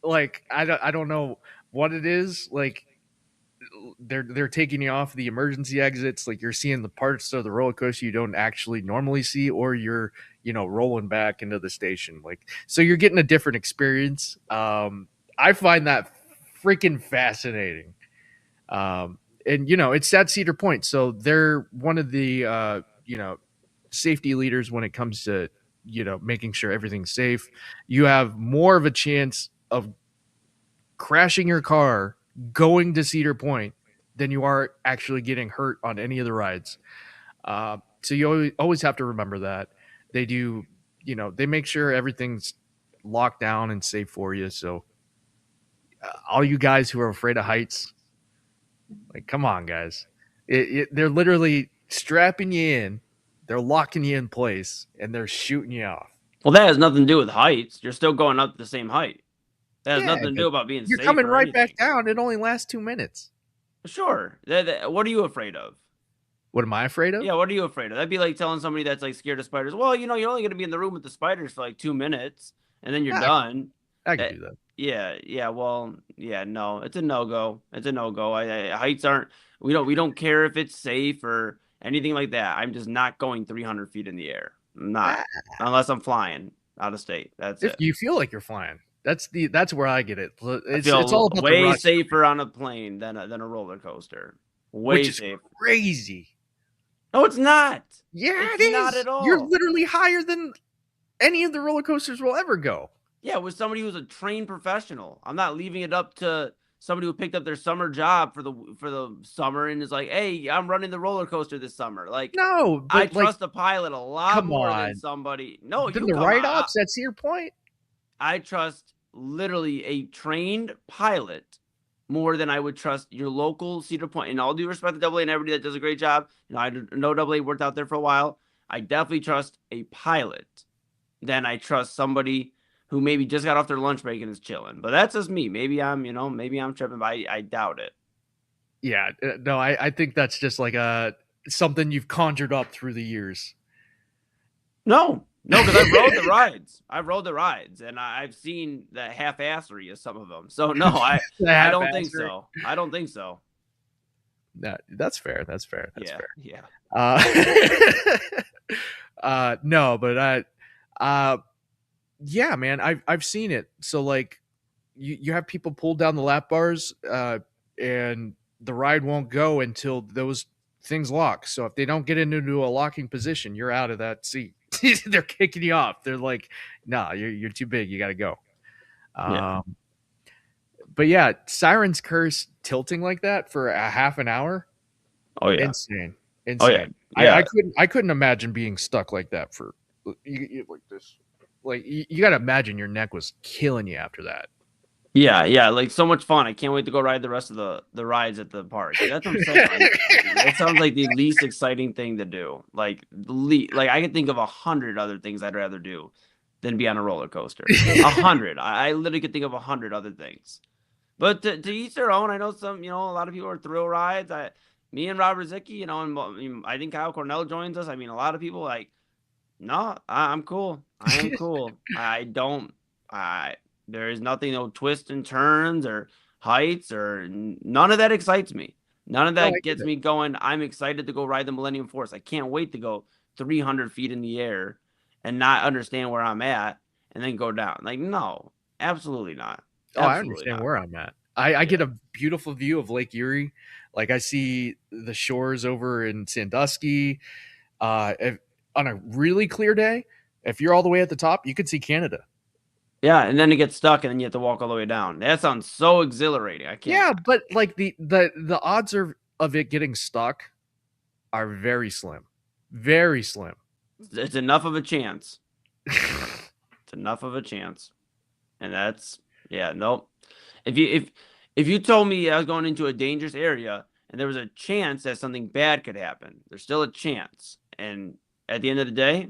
Like I don't know what it is. Like they're taking you off the emergency exits. Like you're seeing the parts of the roller coaster you don't actually normally see, or you're rolling back into the station. Like so you're getting a different experience. I find that freaking fascinating. And it's at Cedar Point, so they're one of the safety leaders when it comes to making sure everything's safe. You have more of a chance of crashing your car going to Cedar Point than you are actually getting hurt on any of the rides. So you always have to remember that. They do, they make sure everything's locked down and safe for you. So all you guys who are afraid of heights, like, come on, guys. They're literally strapping you in, they're locking you in place, and they're shooting you off. Well, that has nothing to do with heights. You're still going up the same height. That has Yeah, nothing to but do about being you're safe coming or right back anything. down. It only lasts 2 minutes. Sure. What are you afraid of? What am I afraid of? Yeah, what are you afraid of? That'd be like telling somebody that's like scared of spiders. Well, you're only going to be in the room with the spiders for like 2 minutes, and then you're Yeah, done. I can do that. Yeah. Well, yeah, no, it's a no go. It's a no go. Heights aren't. We don't care if it's safe or anything like that. I'm just not going 300 feet in the air. I'm not, unless I'm flying out of state. That's If it. you feel like you're flying, that's where I get it. I feel It's all about the way rush, safer on a plane than a roller coaster. Way which is safer. crazy. No, it's not. Yeah, It's it not is. at all. You're literally higher than any of the roller coasters will ever go. Yeah, with somebody who's a trained professional. I'm not leaving it up to somebody who picked up their summer job for the summer and is like, "Hey, I'm running the roller coaster this summer." Like, No, but I like, trust a pilot a lot come more on. than somebody. No, then you the come write on. ups. That's your point. I trust literally a trained pilot more than I would trust your local Cedar Point. And all due respect to Double A and everybody that does a great job. I know Double A worked out there for a while. I definitely trust a pilot than I trust somebody who maybe just got off their lunch break and is chilling. But that's just me. Maybe I'm tripping, but I doubt it. Yeah, no, I think that's just like something you've conjured up through the years. No, because I've rode the rides. I've rode the rides, and I've seen the half-assery of some of them. So no, I don't think so. I don't think so. No, that's fair. That's fair. Yeah. No, but yeah, man, I've seen it. So like, you have people pull down the lap bars, and the ride won't go until those things lock. So if they don't get into a locking position, you're out of that seat. They're kicking you off. They're like, "Nah, you're too big. You got to go." Yeah. But yeah, Siren's Curse tilting like that for a half an hour. Oh yeah. Insane. Oh yeah. Yeah. I couldn't imagine being stuck like that for like this. Like you got to imagine your neck was killing you after that. Yeah, like so much fun. I can't wait to go ride the rest of the rides at the park. That's what I'm saying. It sounds like the least exciting thing to do. Like I can think of 100 other things I'd rather do than be on a roller coaster. 100. I literally could think of 100 other things. But to each their own. I know some, a lot of people are thrill rides. Me and Robert Zicki, and I think Kyle Cornell joins us. I mean, a lot of people no, I'm cool. I am cool. There is nothing, no twists and turns or heights or none of that excites me. None of that gets me going. I'm excited to go ride the Millennium Force. I can't wait to go 300 feet in the air and not understand where I'm at and then go down. Like, no, absolutely not. I understand where I'm at. I get a beautiful view of Lake Erie. Like I see the shores over in Sandusky. On a really clear day, if you're all the way at the top, you could see Canada. Yeah, and then it gets stuck, and then you have to walk all the way down. That sounds so exhilarating. I can't. Yeah, but like the odds of it getting stuck are very slim, very slim. It's enough of a chance. It's enough of a chance, and that's nope. If you told me I was going into a dangerous area and there was a chance that something bad could happen, there's still a chance. And at the end of the day,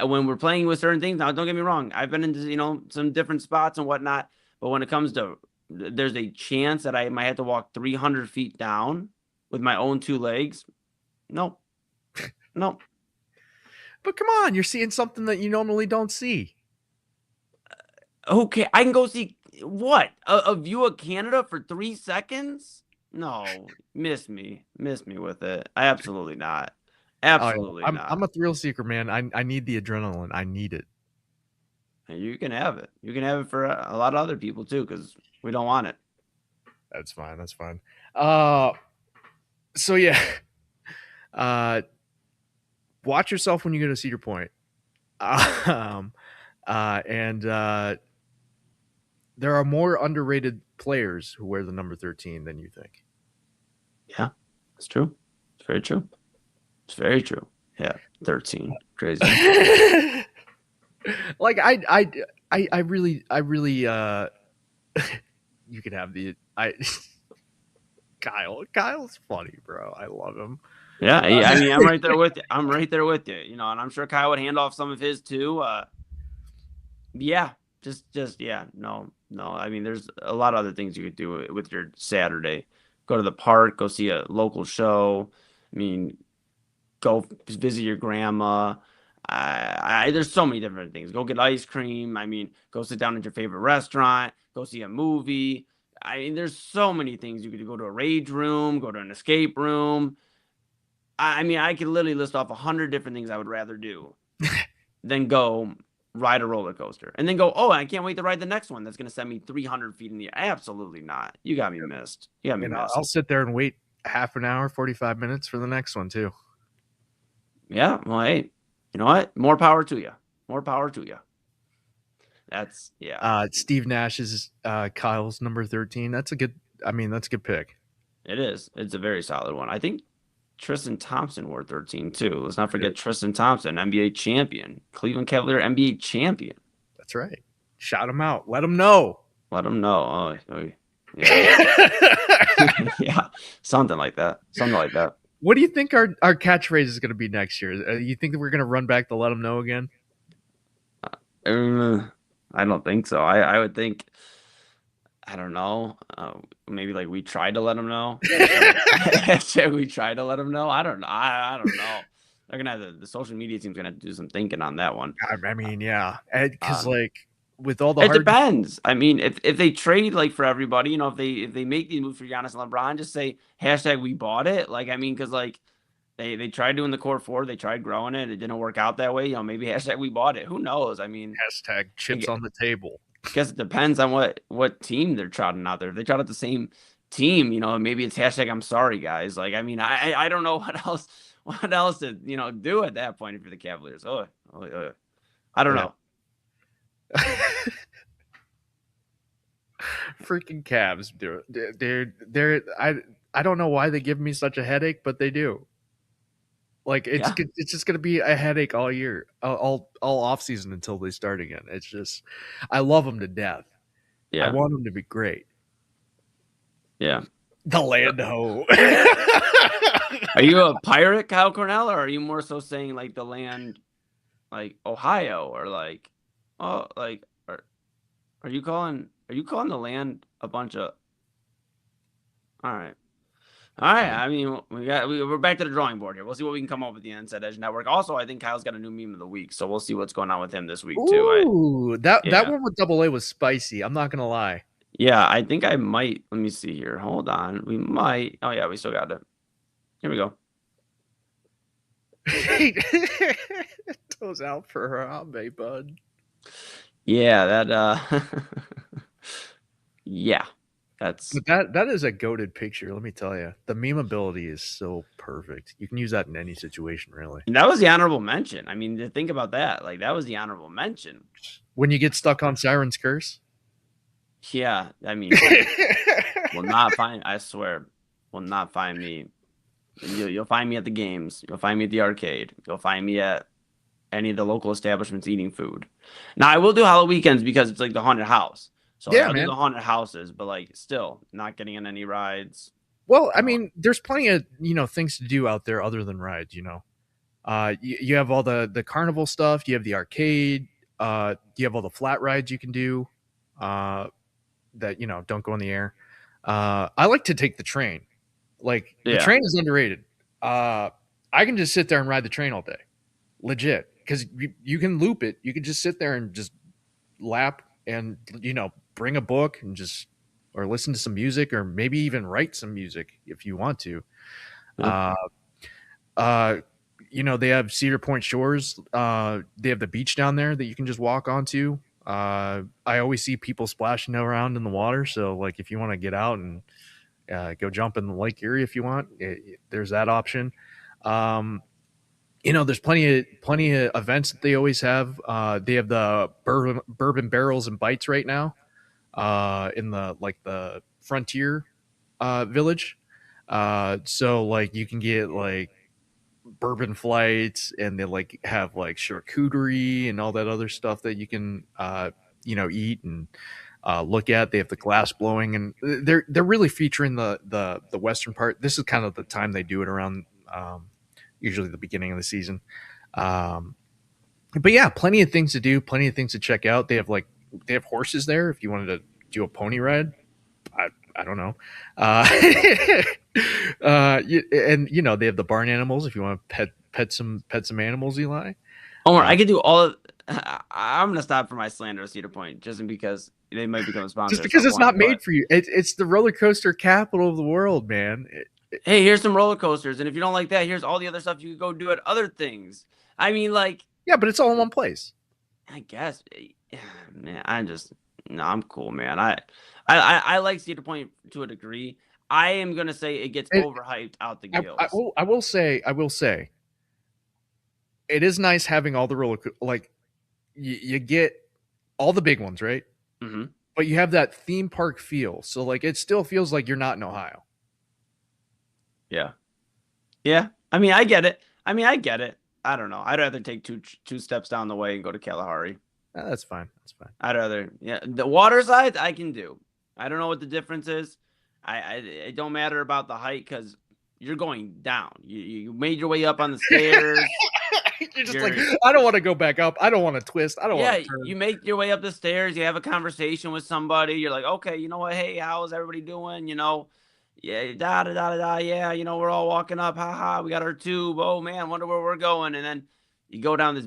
when we're playing with certain things, now don't get me wrong, I've been into some different spots and whatnot, but when it comes to there's a chance that I might have to walk 300 feet down with my own two legs. No. But come on, you're seeing something that you normally don't see. Okay, I can go see what? A view of Canada for 3 seconds? No, miss me with it. Absolutely not. Absolutely not. I'm a thrill seeker, man. I need the adrenaline. I need it. And you can have it. You can have it for a lot of other people too, because we don't want it. That's fine. So yeah. Watch yourself when you go to Cedar Point. And there are more underrated players who wear the number 13 than you think. Yeah, it's true. It's very true. It's very true. Yeah, 13. Crazy. Like I really you could have Kyle's funny, bro. I love him. Yeah, I mean, I'm right there with you. And I'm sure Kyle would hand off some of his too. Yeah, just yeah, no. I mean, there's a lot of other things you could do with your Saturday. Go to the park, go see a local show. I mean, go visit your grandma. There's so many different things. Go get ice cream. I mean, go sit down at your favorite restaurant. Go see a movie. I mean, there's so many things you could do. Go to a rage room. Go to an escape room. I mean, I could literally list off 100 different things I would rather do than go ride a roller coaster and then go, oh, I can't wait to ride the next one that's going to send me 300 feet in the air. Absolutely not. You got me missed. You got me And missed. I'll sit there and wait half an hour, 45 minutes for the next one too. Yeah. Well, hey, you know what? More power to you. More power to you. That's, yeah, Steve Nash's Kyle's number 13. That's a good pick. it is. It's a very solid one. I think Tristan Thompson wore 13 too. Let's not forget Tristan Thompson, NBA champion, Cleveland Cavalier NBA champion. That's right. Shout him out. Let him know. Let him know. Oh, yeah. Yeah. Something like that. Something like that. What do you think our catchphrase is going to be next year? You think that we're going to run back to let them know again? I don't think so. I would think, I don't know. Maybe like we tried to let them know. We tried to let them know. I don't know. I don't know. They're gonna have the social media team's gonna have to do some thinking on that one. I mean, yeah, because like with all the It depends. I mean, if they trade like for everybody, you know, if they make these moves for Giannis and LeBron, just say hashtag we bought it. Like, I mean, because like they tried doing the core four, they tried growing it, it didn't work out that way. You know, maybe hashtag we bought it. Who knows? I mean, hashtag chips on the table. I guess it depends on what team they're trotting out there. If they trot out the same team, you know, maybe it's hashtag I'm sorry, guys. Like, I mean, I don't know what else to do at that point if you're the Cavaliers. I don't know. Freaking Cavs, dude. I don't know why they give me such a headache, but they do. Like it's just gonna be a headache all year, all off season until they start again. It's just, I love them to death. Yeah, I want them to be great. Yeah, the land ho. Are you a pirate, Kyle Cornell, or are you more so saying like the land, like Ohio, or like, oh, like, are you calling the land a bunch of? All right. I mean, we're back to the drawing board here. We'll see what we can come up with the Inside Edge Network. Also, I think Kyle's got a new meme of the week, so we'll see what's going on with him this week too. Ooh, that one with Double A was spicy. I'm not gonna lie. Yeah, I think I might. Let me see here. Hold on. We might. Oh yeah, we still got it. Here we go. Toes out for Harambe, bud. Yeah, that. Yeah. That is a goated picture. Let me tell you, the memeability is so perfect. You can use that in any situation, really. And that was the honorable mention. I mean, to think about that, like that was the honorable mention. When you get stuck on Siren's Curse. Yeah, I mean, will not find. I swear, will not find me. You'll find me at the games. You'll find me at the arcade. You'll find me at any of the local establishments eating food. Now I will do Halloween weekends because it's like the haunted house. So yeah, I'll do the haunted houses, but like still not getting on any rides. Well, I mean, there's plenty of things to do out there other than rides. You have all the carnival stuff. You have the arcade. You have all the flat rides you can do. That don't go in the air. I like to take the train. Like the train is underrated. I can just sit there and ride the train all day, legit, because you can loop it. You can just sit there and just lap and bring a book and or listen to some music, or maybe even write some music if you want to. They have Cedar Point Shores. They have the beach down there that you can just walk onto. I always see people splashing around in the water. So like, if you want to get out and go jump in the Lake Erie, if you want, there's that option. There's plenty of events that they always have. They have the bourbon barrels and bites right now, in the Frontier Village. So like you can get like bourbon flights, and they like have like charcuterie and all that other stuff that you can eat and look at. They have the glass blowing, and they're really featuring the western part. This is kind of the time they do it around. Usually the beginning of the season. But yeah, plenty of things to do, plenty of things to check out. They have horses there if you wanted to do a pony ride. I don't know. And they have the barn animals if you want to pet some animals, Eli. Omar, I could do all of. I'm gonna stop for my slander of Cedar Point just because they might become a sponsor. Just because it's not made for you. It's the roller coaster capital of the world, man. Hey, here's some roller coasters, and if you don't like that, here's all the other stuff you could go do at other things. I mean, like, yeah, but it's all in one place. I guess, man. I'm cool, man. I like Cedar Point to a degree. I am gonna say it gets overhyped out the gills. I will say, it is nice having all the roller like you get all the big ones, right? Mm-hmm. But you have that theme park feel, so like it still feels like you're not in Ohio. Yeah. I mean, I get it. I don't know. I'd rather take two steps down the way and go to Kalahari. That's fine. I'd rather, the water side I can do. I don't know what the difference is. It don't matter about the height because you're going down. You made your way up on the stairs. You're just like, I don't want to go back up. I don't want to twist. I don't want to turn. You make your way up the stairs. You have a conversation with somebody. You're like, okay, you know what? Hey, how's everybody doing? Yeah, yeah. We're all walking up. Ha ha. We got our tube. Oh man, wonder where we're going. And then you go down this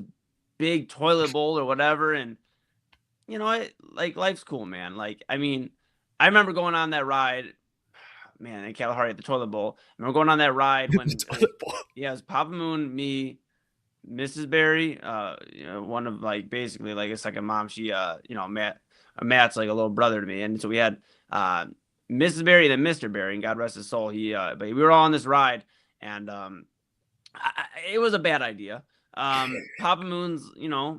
big toilet bowl or whatever, and like life's cool, man. Like, I mean, I remember going on that ride, man, in Kalahari at the toilet bowl. I remember going on that ride when it was Papa Moon, me, Mrs. Berry, one of like basically like a second mom. She, Matt's like a little brother to me, and so we had Mrs. Berry and then Mr. Berry, and God rest his soul. But we were all on this ride, and it was a bad idea. Papa Moon's, a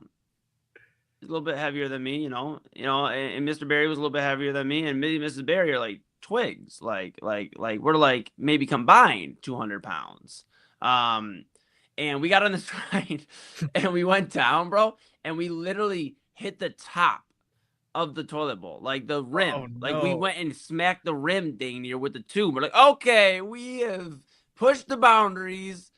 little bit heavier than me, and Mr. Berry was a little bit heavier than me, and me and Mrs. Berry are like twigs, like we're like maybe combined 200 pounds. And we got on this ride and we went down, bro, and we literally hit the top of the toilet bowl, like the rim. Oh, no. Like we went and smacked the rim dang near with the tube. We're like, okay, we have pushed the boundaries.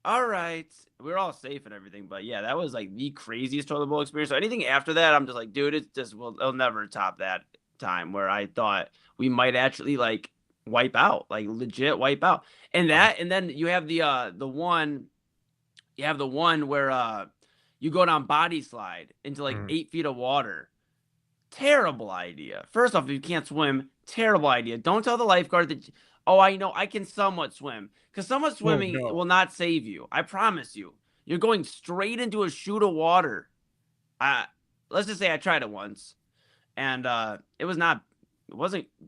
All right. We're all safe and everything, but yeah, that was like the craziest toilet bowl experience. So anything after that, I'm just like, dude, it's just it'll never top that time where I thought we might actually like wipe out, like legit wipe out. And then you have the one where you go down body slide into like 8 feet of water. Terrible idea. First off, if you can't swim, terrible idea. Don't tell the lifeguard that. Oh, I know I can somewhat swim, because somewhat swimming will not save you. I promise you. You're going straight into a chute of water. Let's just say I tried it once, and it wasn't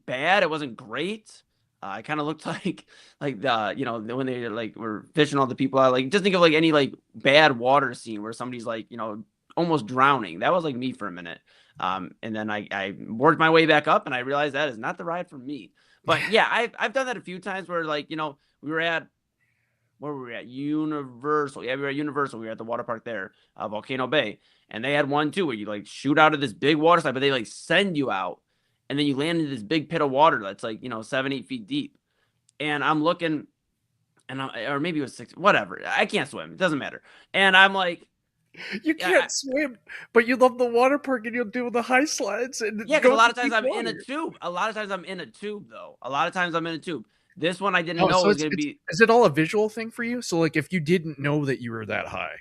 bad. It wasn't great. I kind of looked like the when they like were fishing all the people out. Like, just think of like any like bad water scene where somebody's like almost drowning. That was like me for a minute. And then I worked my way back up, and I realized that is not the ride for me. But yeah, I've done that a few times where like we were at Universal. Yeah, we were at Universal. We were at the water park there, Volcano Bay, and they had one too where you like shoot out of this big water slide, but they like send you out, and then you land in this big pit of water that's like 7-8 feet deep. And I'm looking, and or maybe it was 6, whatever. I can't swim. It doesn't matter. And I'm like, you can't swim, but you love the water park and you'll do the high slides. And yeah, because a lot of times I'm in a tube. A lot of times I'm in a tube. This one I didn't know was going to be. Is it all a visual thing for you? So like, if you didn't know that you were that high,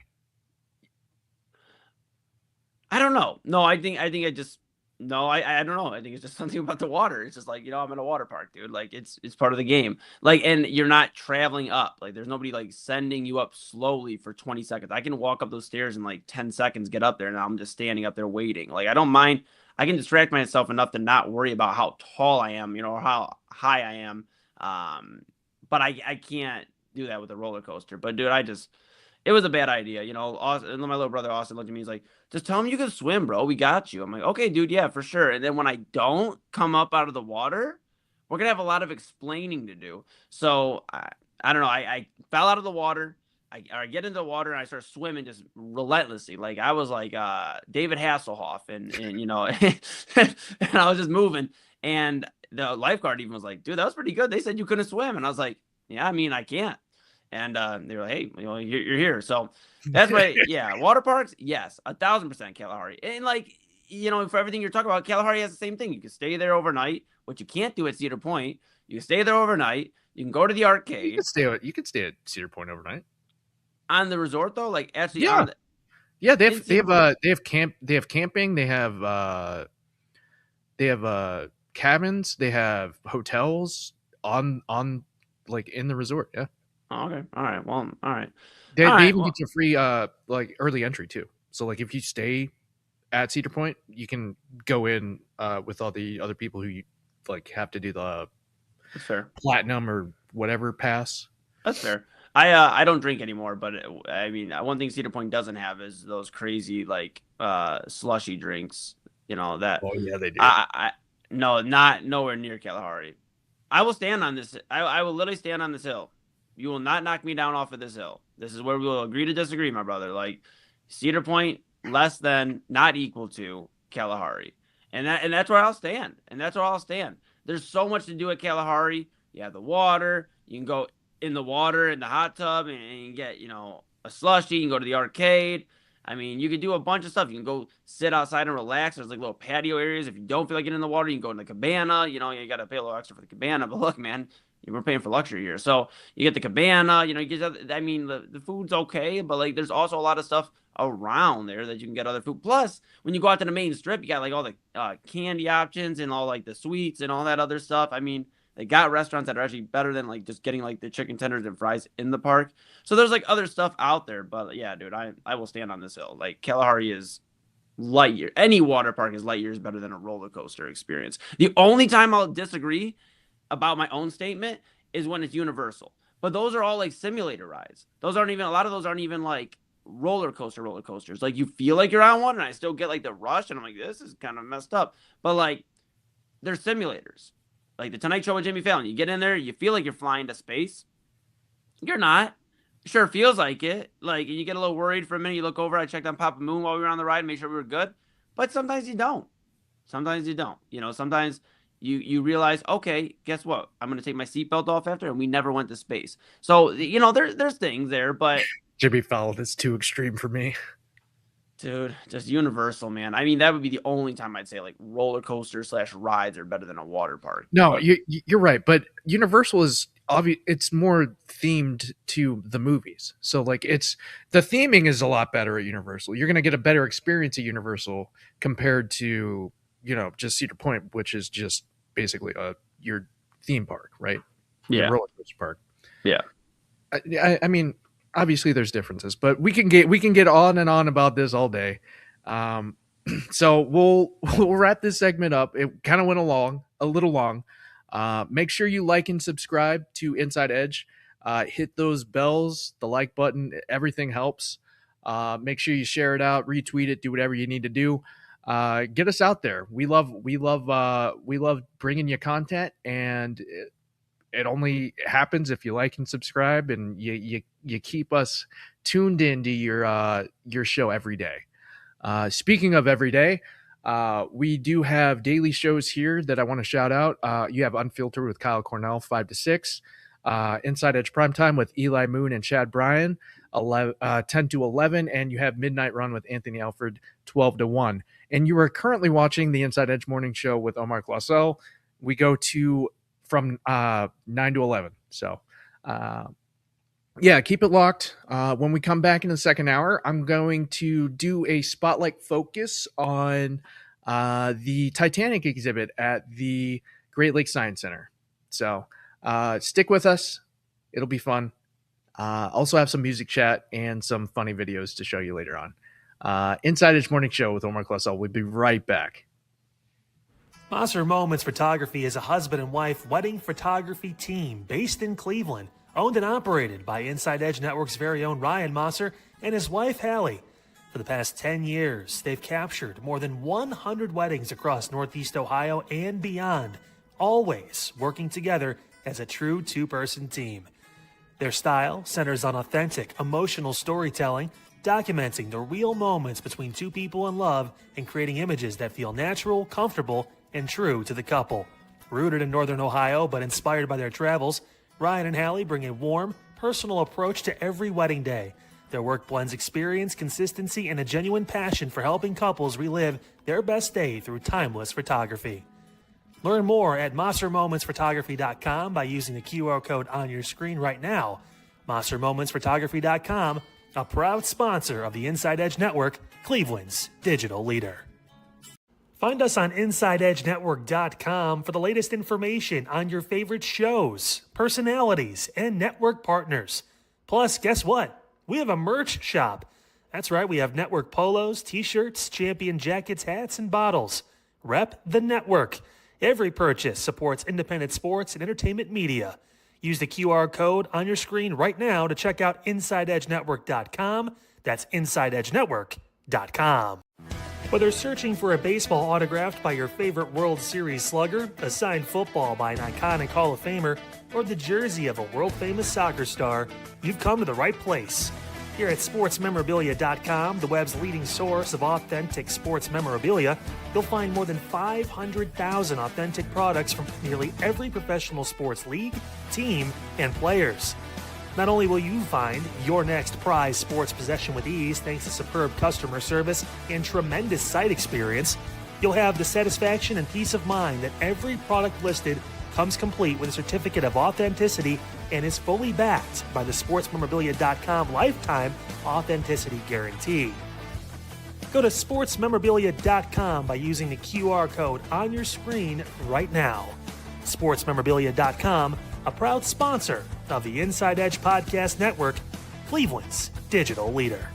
I don't know. No, I think I just. No, I don't know. I think it's just something about the water. It's just like, I'm in a water park, dude. Like it's part of the game. Like, and you're not traveling up. Like there's nobody like sending you up slowly for 20 seconds. I can walk up those stairs in like 10 seconds, get up there, and I'm just standing up there waiting. Like I don't mind. I can distract myself enough to not worry about how tall I am, or how high I am. But I can't do that with a roller coaster. But dude, it was a bad idea. Austin, my little brother Austin looked at me. He's like, just tell him you can swim, bro. We got you. I'm like, okay, dude. Yeah, for sure. And then when I don't come up out of the water, we're going to have a lot of explaining to do. So I don't know. I fell out of the water. I get into the water and I start swimming just relentlessly. Like I was like David Hasselhoff and and I was just moving. And the lifeguard even was like, dude, that was pretty good. They said you couldn't swim. And I was like, yeah, I mean, I can't. And they were like, hey, you're here. So that's why, yeah, water parks, yes, 1,000% Kalahari. And like, for everything you're talking about, Kalahari has the same thing. You can stay there overnight, which you can't do at Cedar Point. You can stay there overnight. You can go to the arcade. You could stay at Cedar Point overnight. On the resort though, like actually Yeah. on Yeah, they have camping, they have cabins, they have hotels on like in the resort. Yeah. Oh, okay. All right. Well, all right. They All right, even well- get you free like early entry too. So like if you stay at Cedar Point, you can go in with all the other people who you like have to do the That's fair. platinum or whatever pass. That's fair. I don't drink anymore, but I mean, one thing Cedar Point doesn't have is those crazy like slushy drinks. That. Oh yeah, they do. No, not nowhere near Kalahari. I will stand on this. I will literally stand on this hill. You will not knock me down off of this hill. This is where we will agree to disagree, my brother. Like Cedar Point, less than, not equal to Kalahari, and that's where I'll stand. And that's where I'll stand. There's so much to do at Kalahari. You have the water. You can go in the water in the hot tub and you can get a slushie. You can go to the arcade. I mean, you can do a bunch of stuff. You can go sit outside and relax. There's like little patio areas. If you don't feel like getting in the water, you can go in the cabana. You got to pay a little extra for the cabana. But look, man, we're paying for luxury here. So you get the cabana. You get. I mean, the food's okay, but like there's also a lot of stuff around there that you can get other food. Plus, when you go out to the main strip, you got like all the candy options and all like the sweets and all that other stuff. I mean, they got restaurants that are actually better than like just getting like the chicken tenders and fries in the park. So there's like other stuff out there. But yeah, dude, I will stand on this hill. Like Kalahari is light year. Any water park is light years better than a roller coaster experience. The only time I'll disagree about my own statement is when it's Universal. But those are all like simulator rides. A lot of those aren't even like roller coasters. Like you feel like you're on one and I still get like the rush and I'm like, this is kind of messed up. But like they're simulators. Like the Tonight Show with Jimmy Fallon. You get in there, you feel like you're flying to space. You're not. Sure feels like it. Like, you get a little worried for a minute. You look over. I checked on Papa Moon while we were on the ride and made sure we were good. But sometimes you don't. Sometimes you realize, okay, guess what? I'm going to take my seatbelt off after, and we never went to space. So, there's things there, but... Jimmy Fallon is too extreme for me. Dude, just Universal, man. I mean, that would be the only time I'd say like roller coasters / rides are better than a water park. No, but... you're right. But Universal is obvious. It's more themed to the movies. So like the theming is a lot better at Universal. You're going to get a better experience at Universal compared to, just Cedar Point, which is just basically your theme park, right? Yeah. Your roller coaster park. Yeah. I mean, obviously there's differences, but we can get on and on about this all day. So we'll wrap this segment up. It kind of went a little long. Make sure you like and subscribe to Inside Edge. Hit those bells, the like button, everything helps. Make sure you share it out, retweet it, do whatever you need to do. Get us out there. We love bringing you content, and it only happens if you like and subscribe, and you keep us tuned into your show every day. Speaking of every day, we do have daily shows here that I want to shout out. You have Unfiltered with Kyle Cornell, 5 to 6. Inside Edge Primetime with Eli Moon and Chad Bryan, 10 to 11. And you have Midnight Run with Anthony Alford, 12 to 1. And you are currently watching the Inside Edge Morning Show with Omar Claussell. We go from 9 to 11. So, yeah, keep it locked. When we come back in the second hour, I'm going to do a spotlight focus on the Titanic exhibit at the Great Lakes Science Center. So stick with us. It'll be fun. Also have some music chat and some funny videos to show you later on. Inside Edge Morning Show with Omar Claussell. We'll be right back. Monster Moments Photography is a husband and wife wedding photography team based in Cleveland, owned and operated by Inside Edge Network's very own Ryan Mosser and his wife, Hallie. For the past 10 years, they've captured more than 100 weddings across Northeast Ohio and beyond, always working together as a true two-person team. Their style centers on authentic, emotional storytelling, documenting the real moments between two people in love and creating images that feel natural, comfortable, and true to the couple. Rooted in Northern Ohio but inspired by their travels, Ryan and Hallie bring a warm, personal approach to every wedding day. Their work blends experience, consistency, and a genuine passion for helping couples relive their best day through timeless photography. Learn more at monstermomentsphotography.com by using the QR code on your screen right now. monstermomentsphotography.com, a proud sponsor of the Inside Edge Network, Cleveland's digital leader. Find us on InsideEdgeNetwork.com for the latest information on your favorite shows, personalities, and network partners. Plus, guess what? We have a merch shop. That's right, we have network polos, t-shirts, champion jackets, hats, and bottles. Rep the network. Every purchase supports independent sports and entertainment media. Use the QR code on your screen right now to check out InsideEdgeNetwork.com. That's InsideEdgeNetwork.com. Whether searching for a baseball autographed by your favorite World Series slugger, a signed football by an iconic Hall of Famer, or the jersey of a world-famous soccer star, you've come to the right place. Here at SportsMemorabilia.com, the web's leading source of authentic sports memorabilia, you'll find more than 500,000 authentic products from nearly every professional sports league, team, and players. Not only will you find your next prized sports possession with ease thanks to superb customer service and tremendous site experience, you'll have the satisfaction and peace of mind that every product listed comes complete with a certificate of authenticity and is fully backed by the SportsMemorabilia.com lifetime authenticity guarantee. Go to SportsMemorabilia.com by using the QR code on your screen right now. SportsMemorabilia.com, a proud sponsor of the Inside Edge Podcast Network, Cleveland's digital leader.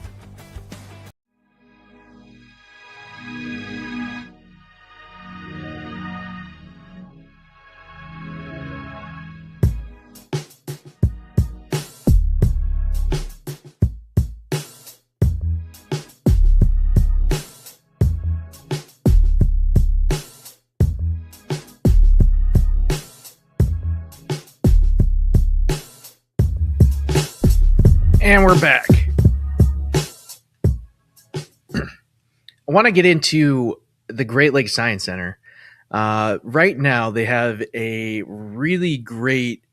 And we're back. I want to get into the Great Lakes Science Center. Right now, they have a really great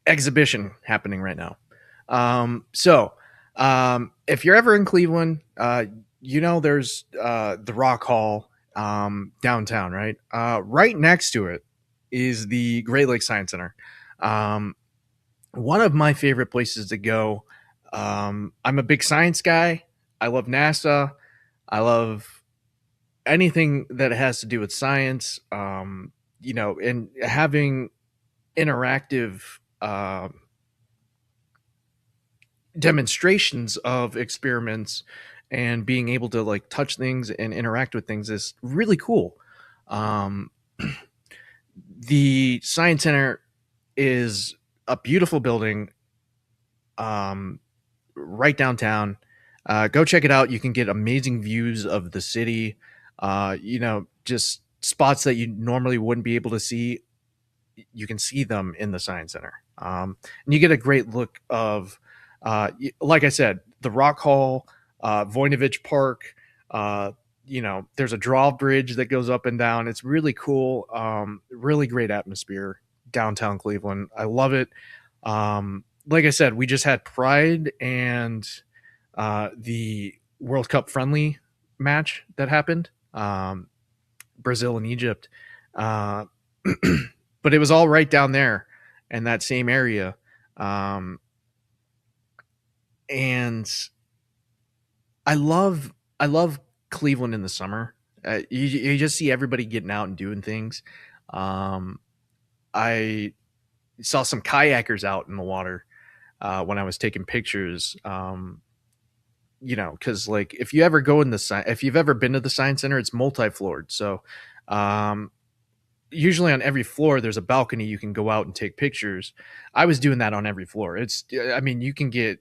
exhibition happening right now. If you're ever in Cleveland, there's the Rock Hall downtown, right? Right next to it is the Great Lakes Science Center. One of my favorite places to go. I'm a big science guy. I love NASA. I love anything that has to do with science, and having interactive demonstrations of experiments and being able to like touch things and interact with things is really cool. The Science Center is a beautiful building right downtown. Go check it out. You can get amazing views of the city, just spots that you normally wouldn't be able to see. You can see them in the Science Center. And you get a great look of, like I said, the Rock Hall, Voinovich Park. There's a drawbridge that goes up and down. It's really cool. Really great atmosphere downtown Cleveland. I love it. Like I said, we just had Pride and the World Cup friendly match that happened, Brazil and Egypt. But it was all right down there in that same area. And I love Cleveland in the summer. You just see everybody getting out and doing things. I saw some kayakers out in the water when I was taking pictures. Because like if you've ever been to the Science Center, it's multi-floored. So usually on every floor there's a balcony you can go out and take pictures. I was doing that on every floor. You can get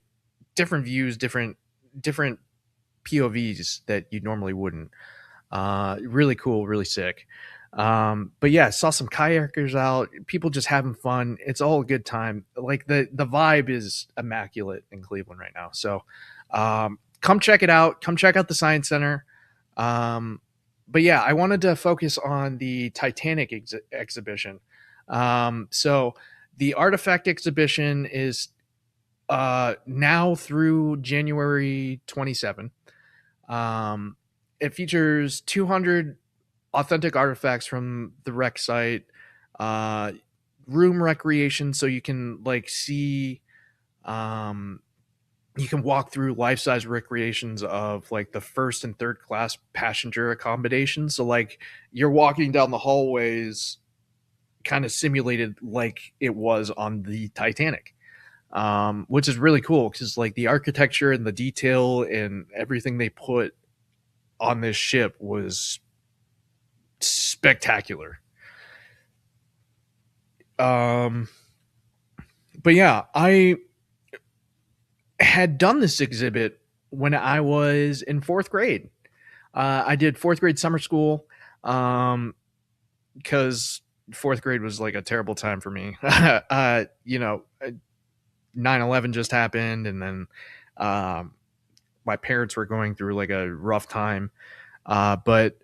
different views, different POVs that you normally wouldn't. Really cool, really sick. But yeah, saw some kayakers out, people just having fun. It's all a good time. Like the vibe is immaculate in Cleveland right now. So come check it out. Come check out the Science Center. But yeah, I wanted to focus on the Titanic exhibition. So The artifact exhibition is now through January 27. It features 200 authentic artifacts from the rec site, room recreation, so you can like see, you can walk through life-size recreations of like the first and third class passenger accommodations. So like you're walking down the hallways kind of simulated like it was on the Titanic, which is really cool because like the architecture and the detail and everything they put on this ship was spectacular. But yeah, I had done this exhibit when I was in fourth grade. I did fourth grade summer school because fourth grade was like a terrible time for me. 9/11 just happened, and then my parents were going through like a rough time. But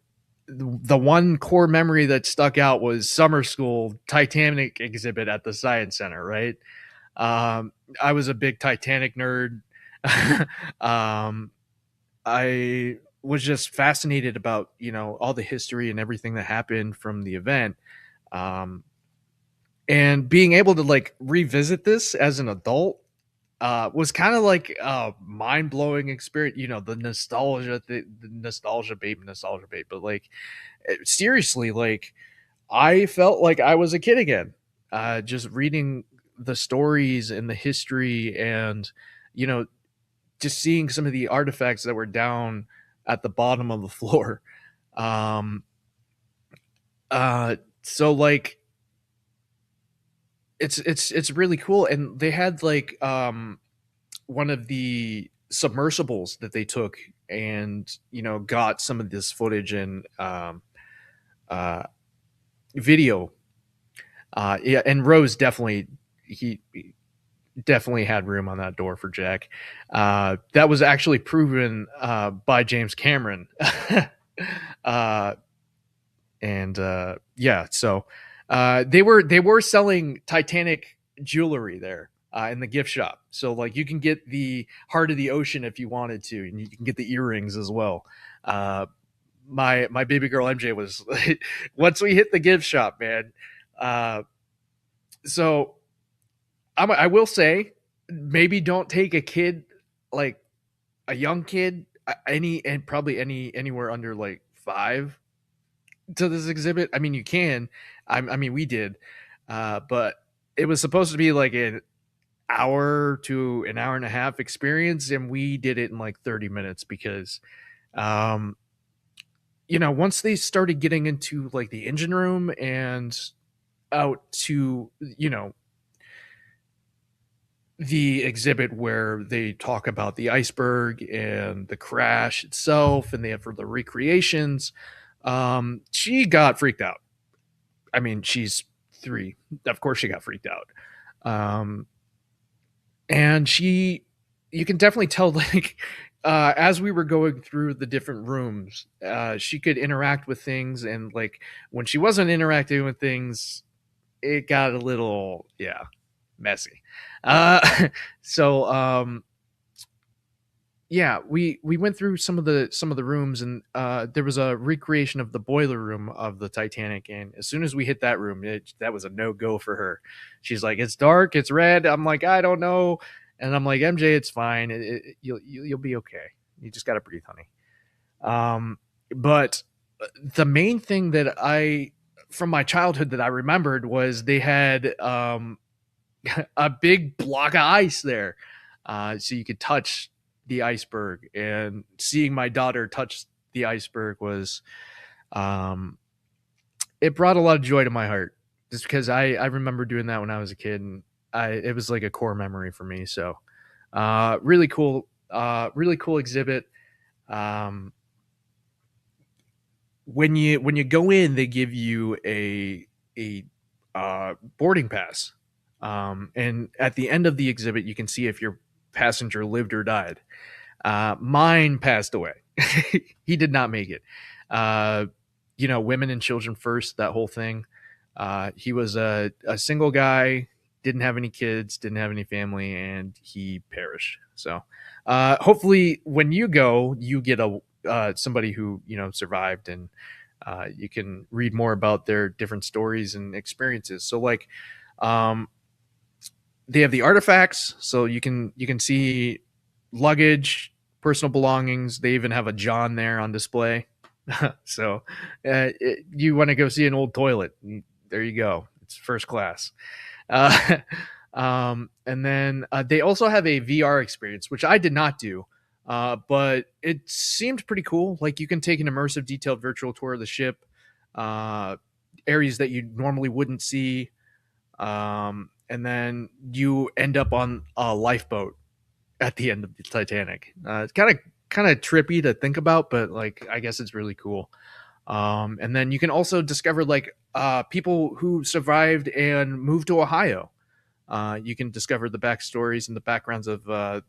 the one core memory that stuck out was summer school Titanic exhibit at the Science Center, right? I was a big Titanic nerd. I was just fascinated about, all the history and everything that happened from the event. And being able to like revisit this as an adult was kind of like a mind-blowing experience. The nostalgia, the nostalgia bait, but like seriously, like I felt like I was a kid again, just reading the stories and the history, and just seeing some of the artifacts that were down at the bottom of the floor. So like it's really cool. And they had like one of the submersibles that they took and got some of this footage and video. Yeah, and Rose definitely he definitely had room on that door for Jack. That was actually proven by James Cameron. Yeah, so they were selling Titanic jewelry there in the gift shop. So like you can get the Heart of the Ocean if you wanted to, and you can get the earrings as well. My baby girl MJ was once we hit the gift shop, man. So I will say, maybe don't take a kid, like a young kid, anywhere under like 5 to this exhibit. I mean, you can. I mean, we did, but it was supposed to be like an hour to an hour and a half experience, and we did it in like 30 minutes because, once they started getting into like the engine room and out to the exhibit where they talk about the iceberg and the crash itself, and they have for the recreations, she got freaked out. I mean, she's 3. Of course she got freaked out. And you can definitely tell, like, as we were going through the different rooms, she could interact with things. And like, when she wasn't interacting with things, it got a little, messy. So, yeah, we went through some of the rooms, and there was a recreation of the boiler room of the Titanic. And as soon as we hit that room, that was a no-go for her. She's like, "It's dark, it's red." I'm like, "I don't know," and I'm like, "MJ, it's fine. You'll be okay. You just gotta breathe, honey." But the main thing that from my childhood that I remembered was they had a big block of ice there, so you could touch the iceberg. And seeing my daughter touch the iceberg was, it brought a lot of joy to my heart, just because I remember doing that when I was a kid, and it was like a core memory for me. So really cool exhibit. When you go in, they give you a boarding pass, and at the end of the exhibit you can see if your passenger lived or died. Mine passed away. He did not make it. Women and children first, that whole thing. He was a single guy. didn't have any kids, didn't have any family, and he perished. So hopefully when you go, you get a somebody who survived, and you can read more about their different stories and experiences. So like they have the artifacts, so you can see luggage, personal belongings. They even have a John there on display. So you want to go see an old toilet, there you go. It's first class. And then they also have a VR experience, which I did not do, but it seemed pretty cool. Like you can take an immersive, detailed virtual tour of the ship, areas that you normally wouldn't see, and then you end up on a lifeboat at the end of the Titanic. It's kind of trippy to think about, but like I guess it's really cool. And then you can also discover like people who survived and moved to Ohio. You can discover the backstories and the backgrounds of the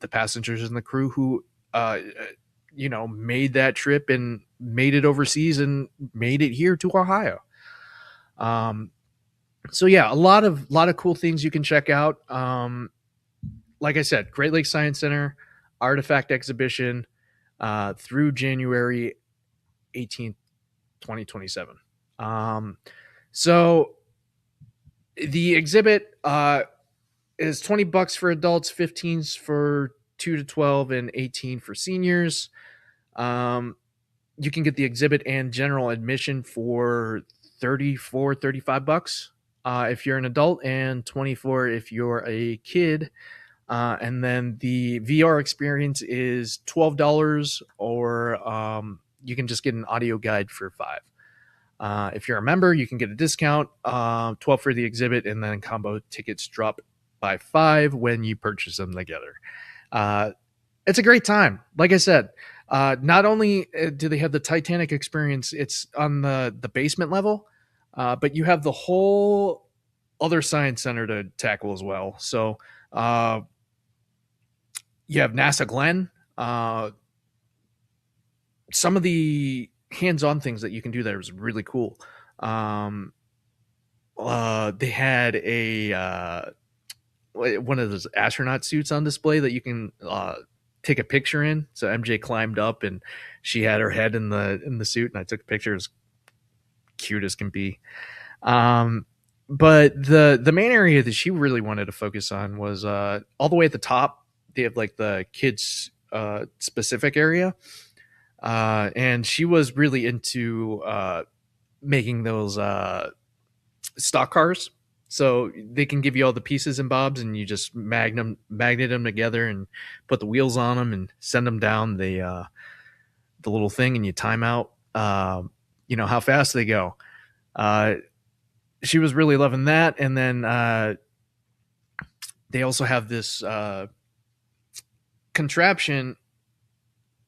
passengers and the crew who made that trip and made it overseas and made it here to Ohio. So yeah, a lot of cool things you can check out. Like I said, Great Lakes Science Center artifact exhibition through January 18th, 2027. So the exhibit is $20 for adults, 15s for 2 to 12, and 18 for seniors. You can get the exhibit and general admission for $35 if you're an adult, and $24 if you're a kid. And then the VR experience is $12, or you can just get an audio guide for $5. If you're a member, you can get a discount, $12 for the exhibit, and then combo tickets drop by $5 when you purchase them together. It's a great time. Like I said, not only do they have the Titanic experience, it's on the basement level, but you have the whole other science center to tackle as well. So you have NASA Glen. Some of the hands-on things that you can do there is really cool. They had one of those astronaut suits on display that you can take a picture in. So MJ climbed up and she had her head in the suit, and I took pictures, cute as can be. But the main area that she really wanted to focus on was all the way at the top. They have like the kids specific area. And she was really into making those stock cars. So they can give you all the pieces and bobs, and you just magnet them together and put the wheels on them and send them down the little thing, and you time out how fast they go. She was really loving that. And then they also have this contraption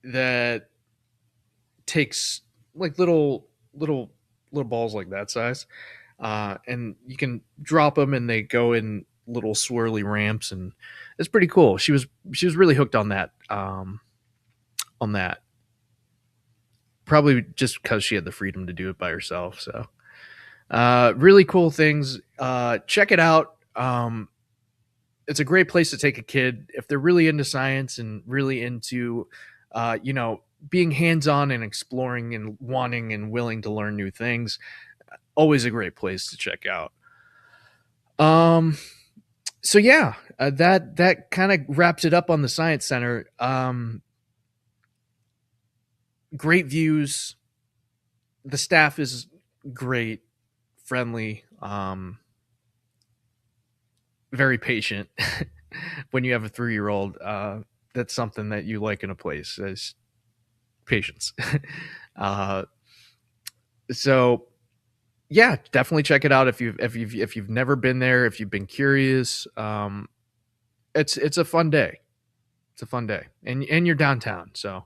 that takes like little balls like that size, and you can drop them and they go in little swirly ramps, and it's pretty cool. She was really hooked on that probably just because she had the freedom to do it by herself. So really cool things. Check it out. It's a great place to take a kid if they're really into science and really into being hands-on and exploring and wanting and willing to learn new things. Always a great place to check out. So yeah, that kind of wraps it up on the Science Center. Great views. The staff is great, friendly, very patient. When you have a 3-year-old, that's something that you like in a place, is patience. So yeah, definitely check it out if you've never been there, if you've been curious. It's a fun day. It's a fun day, and you're downtown, so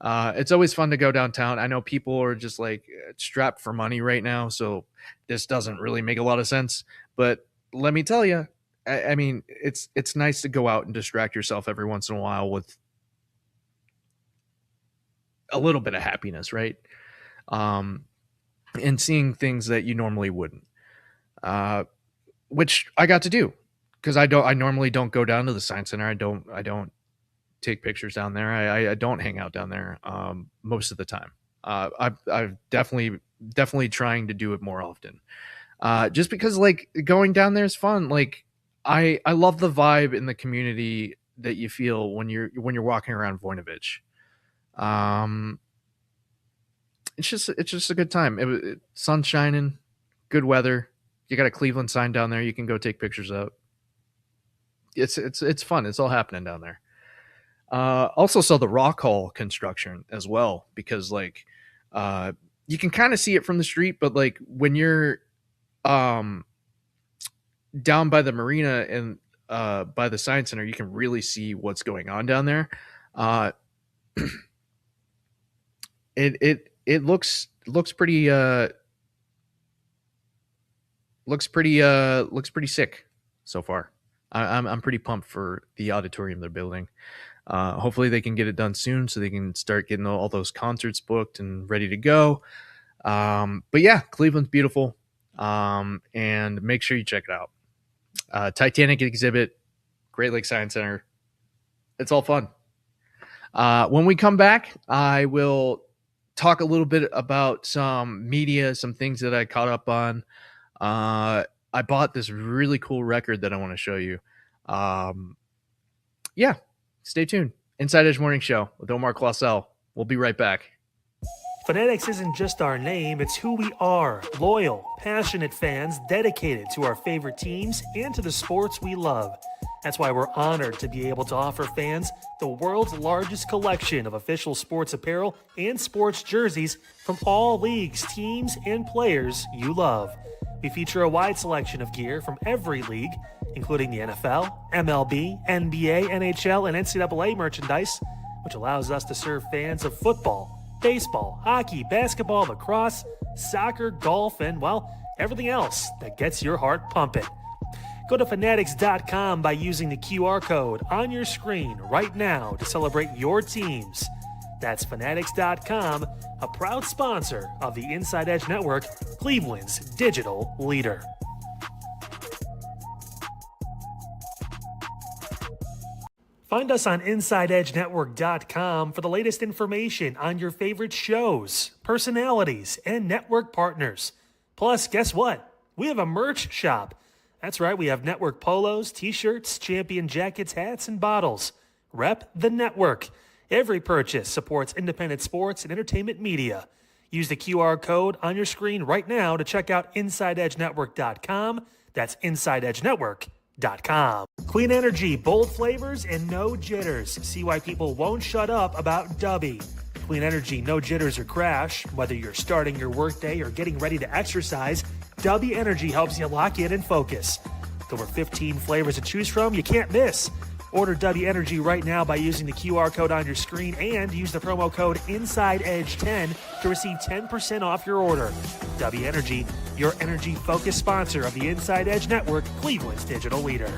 it's always fun to go downtown. I know people are just like strapped for money right now, so this doesn't really make a lot of sense. But let me tell you, I mean, it's nice to go out and distract yourself every once in a while with a little bit of happiness, right? And seeing things that you normally wouldn't. which I got to do because I normally don't go down to the Science Center. I don't take pictures down there. I don't hang out down there most of the time. I've definitely trying to do it more often. Just because like going down there is fun. Like I love the vibe in the community that you feel when you're walking around Voinovich. It's just a good time. Sun shining, good weather. You got a Cleveland sign down there you can go take pictures of. It's fun. It's all happening down there. Also saw the Rock Hall construction as well because like you can kind of see it from the street, but like when you're down by the marina and by the Science Center, you can really see what's going on down there. It looks pretty sick so far. I'm pretty pumped for the auditorium they're building. Hopefully they can get it done soon so they can start getting all those concerts booked and ready to go. But yeah, Cleveland's beautiful. And make sure you check it out. Titanic exhibit, Great Lakes Science Center. It's all fun. When we come back, I will talk a little bit about some media, some things that I caught up on. I bought this really cool record that I want to show you. Yeah, stay tuned. Inside Edge Morning Show with Omar Claussell. We'll be right back. Fanatics isn't just our name, it's who we are. Loyal, passionate fans dedicated to our favorite teams and to the sports we love. That's why we're honored to be able to offer fans the world's largest collection of official sports apparel and sports jerseys from all leagues, teams, and players you love. We feature a wide selection of gear from every league, including the NFL, MLB, NBA, NHL, and NCAA merchandise, which allows us to serve fans of football, baseball, hockey, basketball, lacrosse, soccer, golf, and, well, everything else that gets your heart pumping. Go to fanatics.com by using the QR code on your screen right now to celebrate your teams. That's fanatics.com, a proud sponsor of the Inside Edge Network, Cleveland's digital leader. Find us on InsideEdgeNetwork.com for the latest information on your favorite shows, personalities, and network partners. Plus, guess what? We have a merch shop. That's right, we have network polos, t-shirts, champion jackets, hats, and bottles. Rep the network. Every purchase supports independent sports and entertainment media. Use the QR code on your screen right now to check out InsideEdgeNetwork.com. That's InsideEdgeNetwork.com. Clean energy, bold flavors, and no jitters. See why people won't shut up about Dubby. Clean energy, no jitters or crash. Whether you're starting your workday or getting ready to exercise, Dubby Energy helps you lock in and focus. With over 15 flavors to choose from, you can't miss. Order Dubby Energy right now by using the QR code on your screen and use the promo code InsideEdge10 to receive 10% off your order. Dubby Energy, your energy-focused sponsor of the Inside Edge Network, Cleveland's digital leader.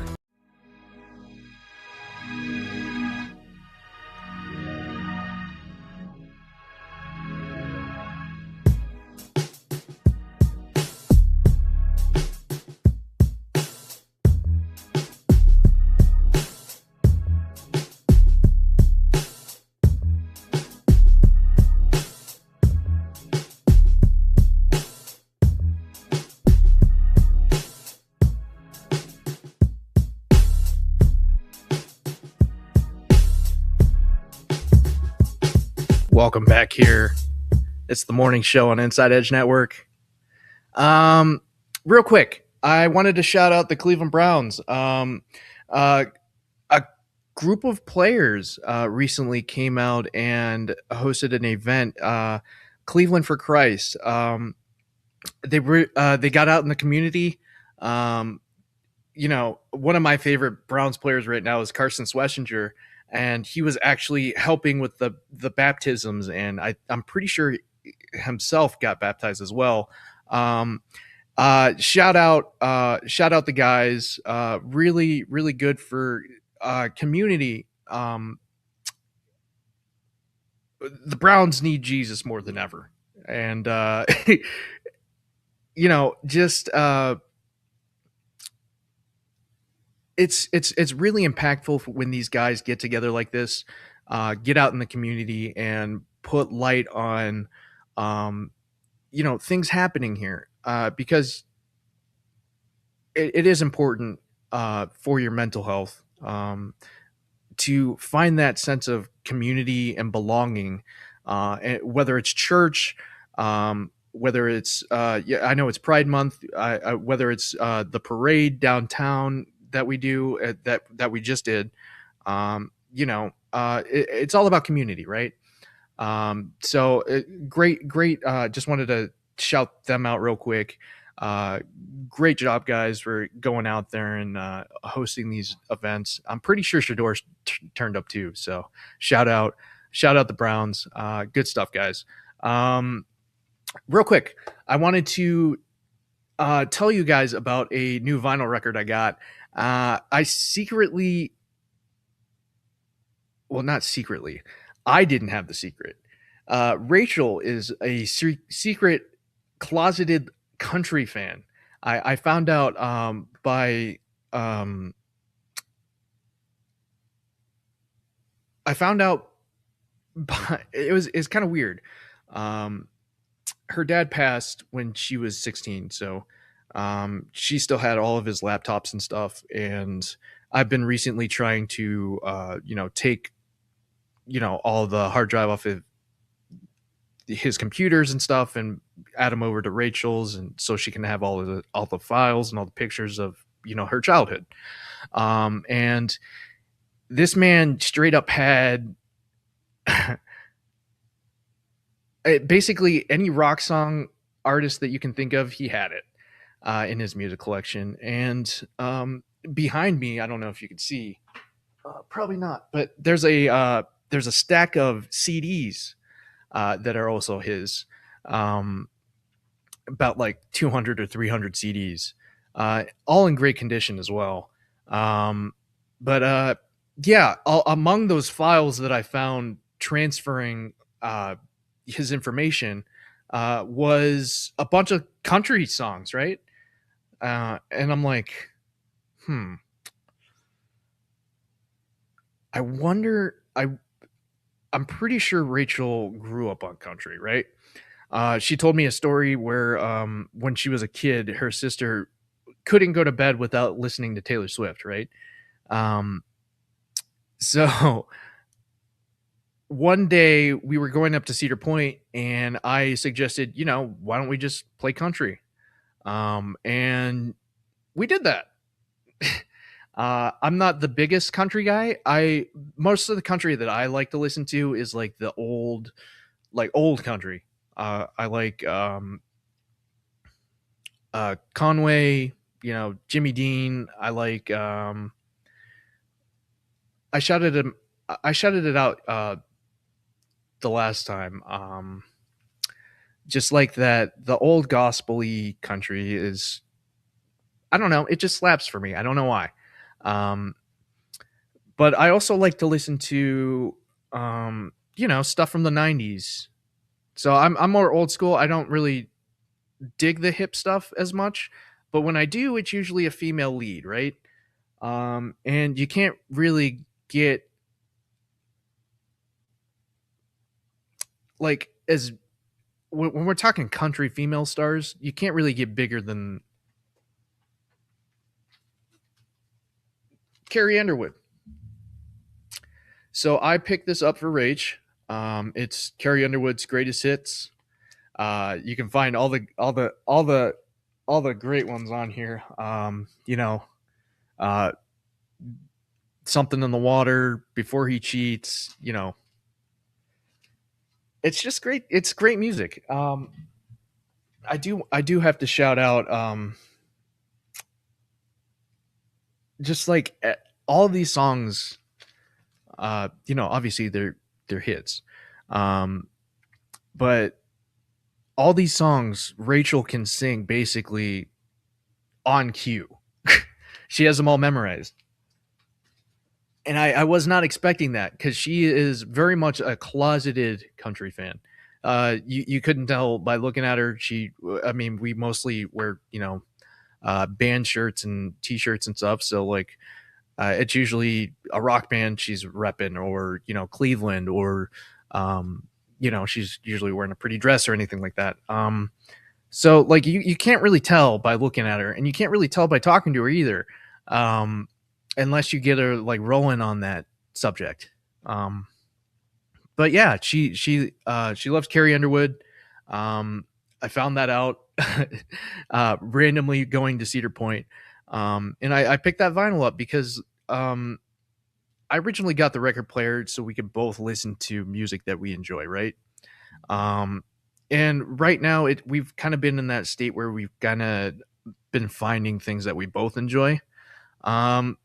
Welcome back here. It's the morning show on Inside Edge Network. Real quick, I wanted to shout out the Cleveland Browns. A group of players recently came out and hosted an event, Cleveland for Christ. They got out in the community. One of my favorite Browns players right now is Carson Schlesinger. And he was actually helping with the baptisms, and I'm pretty sure himself got baptized as well. Shout out the guys. Really, really good for community. The Browns need Jesus more than ever, and just it's really impactful when these guys get together like this, get out in the community and put light on, things happening here, because it is important for your mental health, to find that sense of community and belonging, whether it's church, whether it's I know it's Pride Month, whether it's the parade downtown that we do, that we just did. It's all about community, right? So great. Just wanted to shout them out real quick. Great job, guys, for going out there and hosting these events. I'm pretty sure Shador's turned up too. So shout out the Browns. Good stuff, guys. Real quick, I wanted to tell you guys about a new vinyl record I got. I secretly, well, not secretly, I didn't have the secret. Rachel is a secret closeted country fan. I found out I found out by, it's kind of weird. Her dad passed when she was 16, so she still had all of his laptops and stuff, and I've been recently trying to take all the hard drive off of his computers and stuff and add them over to Rachel's, and so she can have all the files and all the pictures of her childhood. And this man straight up had basically any rock song artist that you can think of, he had it in his music collection. And behind me, I don't know if you can see, probably not, but there's a stack of CDs that are also his, about like 200 or 300 CDs, all in great condition as well. But among those files that I found transferring his information was a bunch of country songs, right? And I'm like, I wonder, I'm pretty sure Rachel grew up on country, right? She told me a story where when she was a kid, her sister couldn't go to bed without listening to Taylor Swift, right? So one day we were going up to Cedar Point and I suggested, why don't we just play country? And we did that. I'm not the biggest country guy. Most of the country that I like to listen to is like the old country. I like Conway, Jimmy Dean. I like I shouted it out the last time. Just like that, the old gospel-y country is, I don't know, it just slaps for me. I don't know why. But I also like to listen to stuff from the 90s. So I'm more old school. I don't really dig the hip stuff as much, but when I do, it's usually a female lead, right? And you can't really get like, as when we're talking country female stars, you can't really get bigger than Carrie Underwood. So I picked this up for Rach. It's Carrie Underwood's greatest hits. You can find all the great ones on here. Something in the Water, Before He Cheats. It's just great. It's great music. I do have to shout out. Just like all of these songs, obviously they're hits, but all these songs Rachel can sing basically on cue. She has them all memorized, and I was not expecting that because she is very much a closeted country fan. You couldn't tell by looking at her. We mostly wear band shirts and t-shirts and stuff, so like It's usually a rock band she's repping, or Cleveland, or she's usually wearing a pretty dress or anything like that. So like you can't really tell by looking at her, and you can't really tell by talking to her either, unless you get her like rolling on that subject. But yeah, she loves Carrie Underwood. I found that out randomly going to Cedar Point, and I picked that vinyl up because I originally got the record player so we could both listen to music that we enjoy, right? And right now we've kind of been in that state where we've kind of been finding things that we both enjoy, and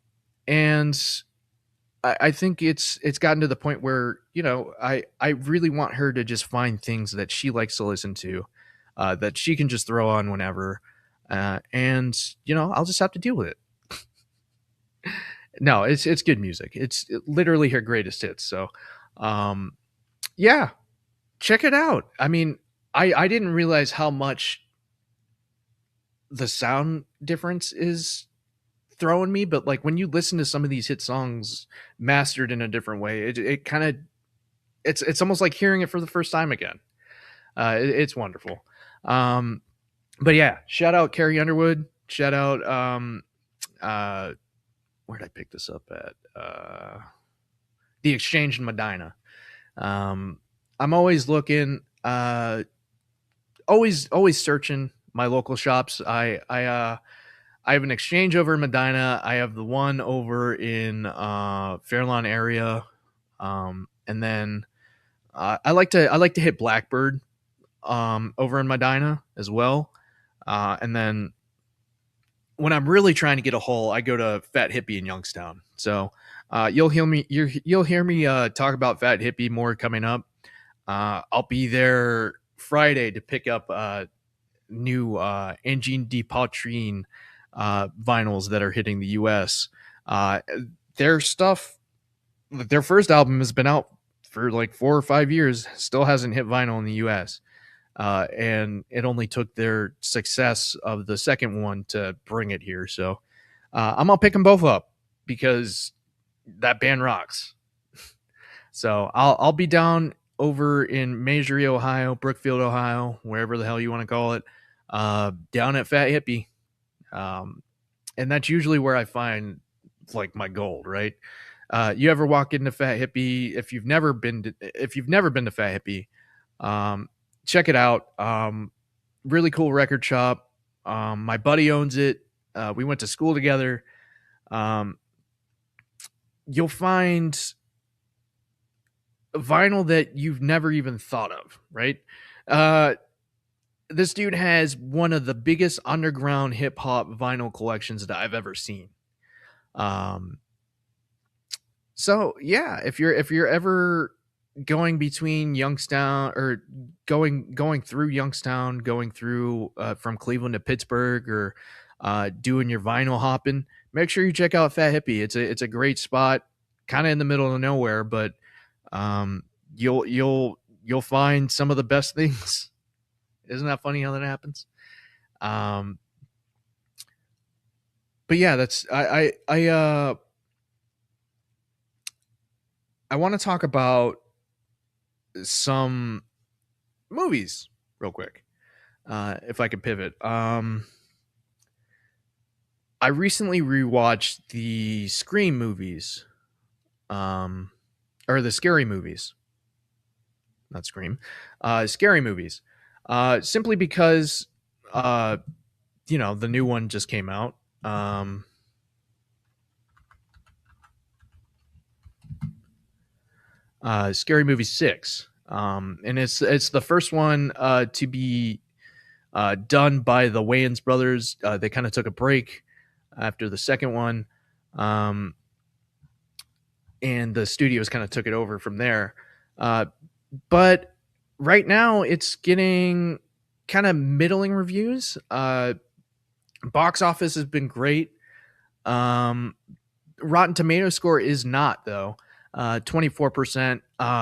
I think it's gotten to the point where I really want her to just find things that she likes to listen to, that she can just throw on whenever, and I'll just have to deal with it. No, it's good music. It's literally her greatest hits. So, yeah, check it out. I mean, I didn't realize how much the sound difference is throwing me, but like when you listen to some of these hit songs mastered in a different way, it kind of it's almost like hearing it for the first time again. It's wonderful. But yeah, shout out Carrie Underwood. Shout out where did I pick this up at? The Exchange in Medina. I'm always looking, always searching my local shops. I have an Exchange over in Medina. I have the one over in Fairlawn area, and then I like to hit Blackbird over in Medina as well, and then when I'm really trying to get a hole, I go to Fat Hippie in Youngstown. So you'll hear me talk about Fat Hippie more coming up. I'll be there Friday to pick up new Engine de Pautrine vinyls that are hitting the US. Their stuff, their first album has been out for like 4 or 5 years, still hasn't hit vinyl in the US. And it only took their success of the second one to bring it here. So I'm gonna pick them both up because that band rocks. So I'll be down over in Maisery, Ohio, Brookfield, Ohio, wherever the hell you want to call it, down at Fat Hippie. And that's usually where I find like my gold, right? You ever walk into Fat Hippie, if you've never been to Fat Hippie, check it out. Really cool record shop. My buddy owns it. We went to school together. You'll find vinyl that you've never even thought of, right? This dude has one of the biggest underground hip hop vinyl collections that I've ever seen. So yeah, if you're ever going between Youngstown or going through Youngstown, going through from Cleveland to Pittsburgh, or doing your vinyl hopping, make sure you check out Fat Hippie. It's a great spot, kind of in the middle of nowhere, but you'll find some of the best things. Isn't that funny how that happens? But yeah, that's I want to talk about some movies real quick, if I could pivot. I recently rewatched the Scream movies, or the Scary movies, not Scream, Scary movies, simply because the new one just came out. Scary Movie 6, and it's the first one to be done by the Wayans brothers. They kind of took a break after the second one, and the studios kind of took it over from there. But right now it's getting kind of middling reviews. Box office has been great. Rotten Tomato score is not, though. 24%.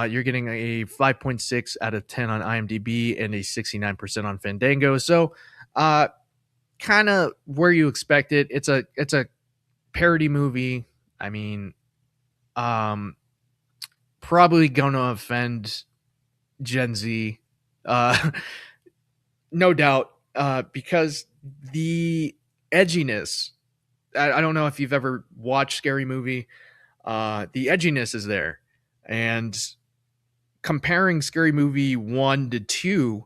You're getting a 5.6 out of 10 on IMDb and a 69% on Fandango. So kind of where you expect it. It's a parody movie. I mean, probably gonna offend Gen Z, uh, no doubt, because the edginess. I don't know if you've ever watched Scary Movie. The edginess is there, and comparing Scary Movie 1 to 2,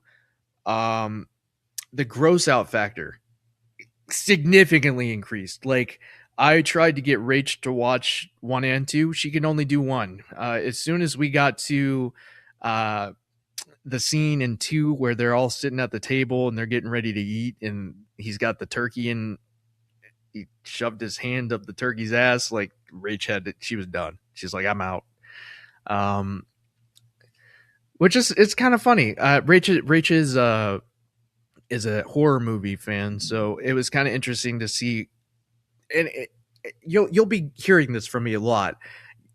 the gross out factor significantly increased. Like, I tried to get Rach to watch 1 and 2. She can only do 1. As soon as we got to the scene in 2 where they're all sitting at the table and they're getting ready to eat, and he's got the turkey and he shoved his hand up the turkey's ass, like, Rach had it. She was done. She's like, I'm out. Which is, it's kind of funny. Rach is a horror movie fan, so it was kind of interesting to see. And you'll be hearing this from me a lot.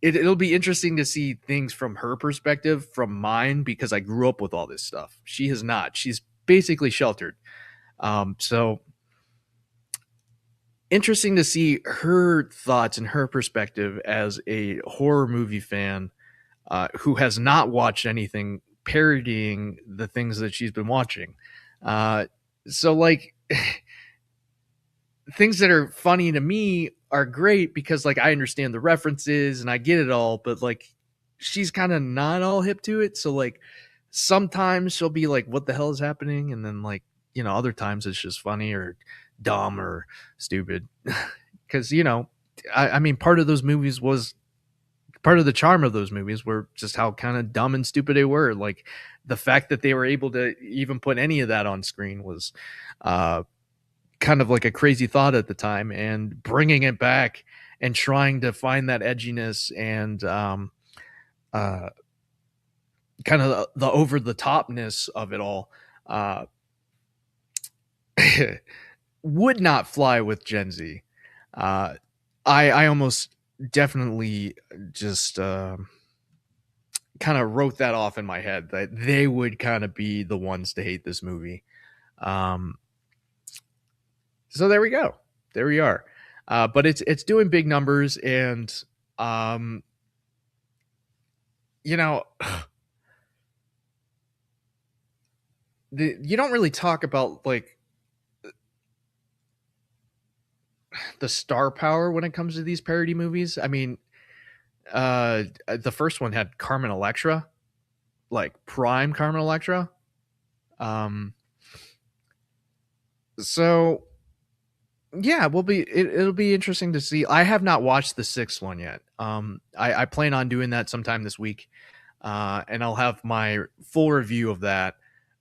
It'll be interesting to see things from her perspective, from mine, because I grew up with all this stuff. She has not. She's basically sheltered. So interesting to see her thoughts and her perspective as a horror movie fan who has not watched anything parodying the things that she's been watching. So, like, things that are funny to me are great because, like, I understand the references and I get it all, but, like, she's kind of not all hip to it. So, like, sometimes she'll be like, what the hell is happening? And then, like, other times it's just funny or dumb or stupid. Because, I mean, part of the charm of those movies were just how kind of dumb and stupid they were. Like, the fact that they were able to even put any of that on screen was kind of like a crazy thought at the time, and bringing it back and trying to find that edginess and kind of the over the topness of it all would not fly with Gen Z. I almost definitely just kind of wrote that off in my head that they would kind of be the ones to hate this movie. So there we go. There we are. But it's doing big numbers, and you don't really talk about, like, the star power when it comes to these parody movies. I mean, the first one had Carmen Electra, like prime Carmen Electra. So yeah, it'll be interesting to see. I have not watched the sixth one yet. I plan on doing that sometime this week, and I'll have my full review of that.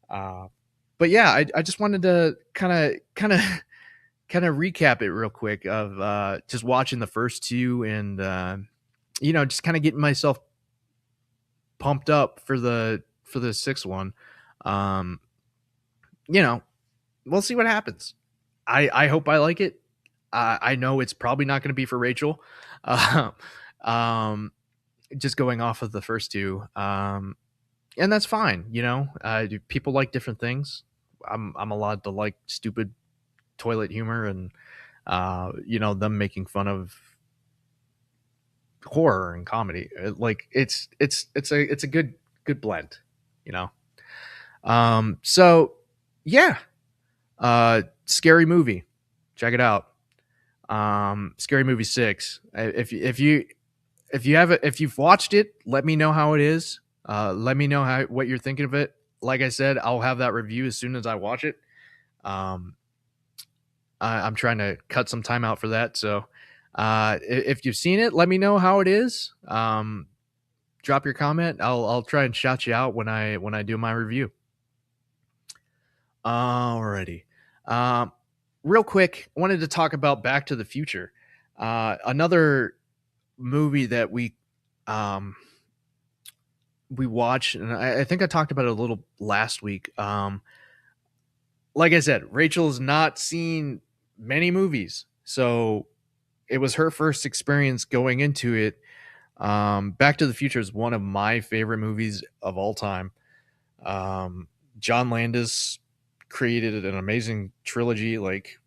But yeah, I just wanted to kind of recap it real quick of just watching the first two, and just kind of getting myself pumped up for the sixth one. We'll see what happens. I hope I like it. I know it's probably not going to be for Rachel. Just going off of the first two. And that's fine. People like different things. I'm allowed to like stupid toilet humor and, them making fun of horror and comedy. Like, it's a good blend, So yeah. Scary Movie, check it out. Scary Movie 6. If you've watched it, let me know how it is. Let me know what you're thinking of it. Like I said, I'll have that review as soon as I watch it. I'm trying to cut some time out for that. So, if you've seen it, let me know how it is. Drop your comment. I'll try and shout you out when I do my review. Alrighty. Real quick, I wanted to talk about Back to the Future. Another movie that we watched, and I think I talked about it a little last week. Like I said, Rachel's not seen many movies, so it was her first experience going into it. Back to the Future is one of my favorite movies of all time. John Landis created an amazing trilogy, like,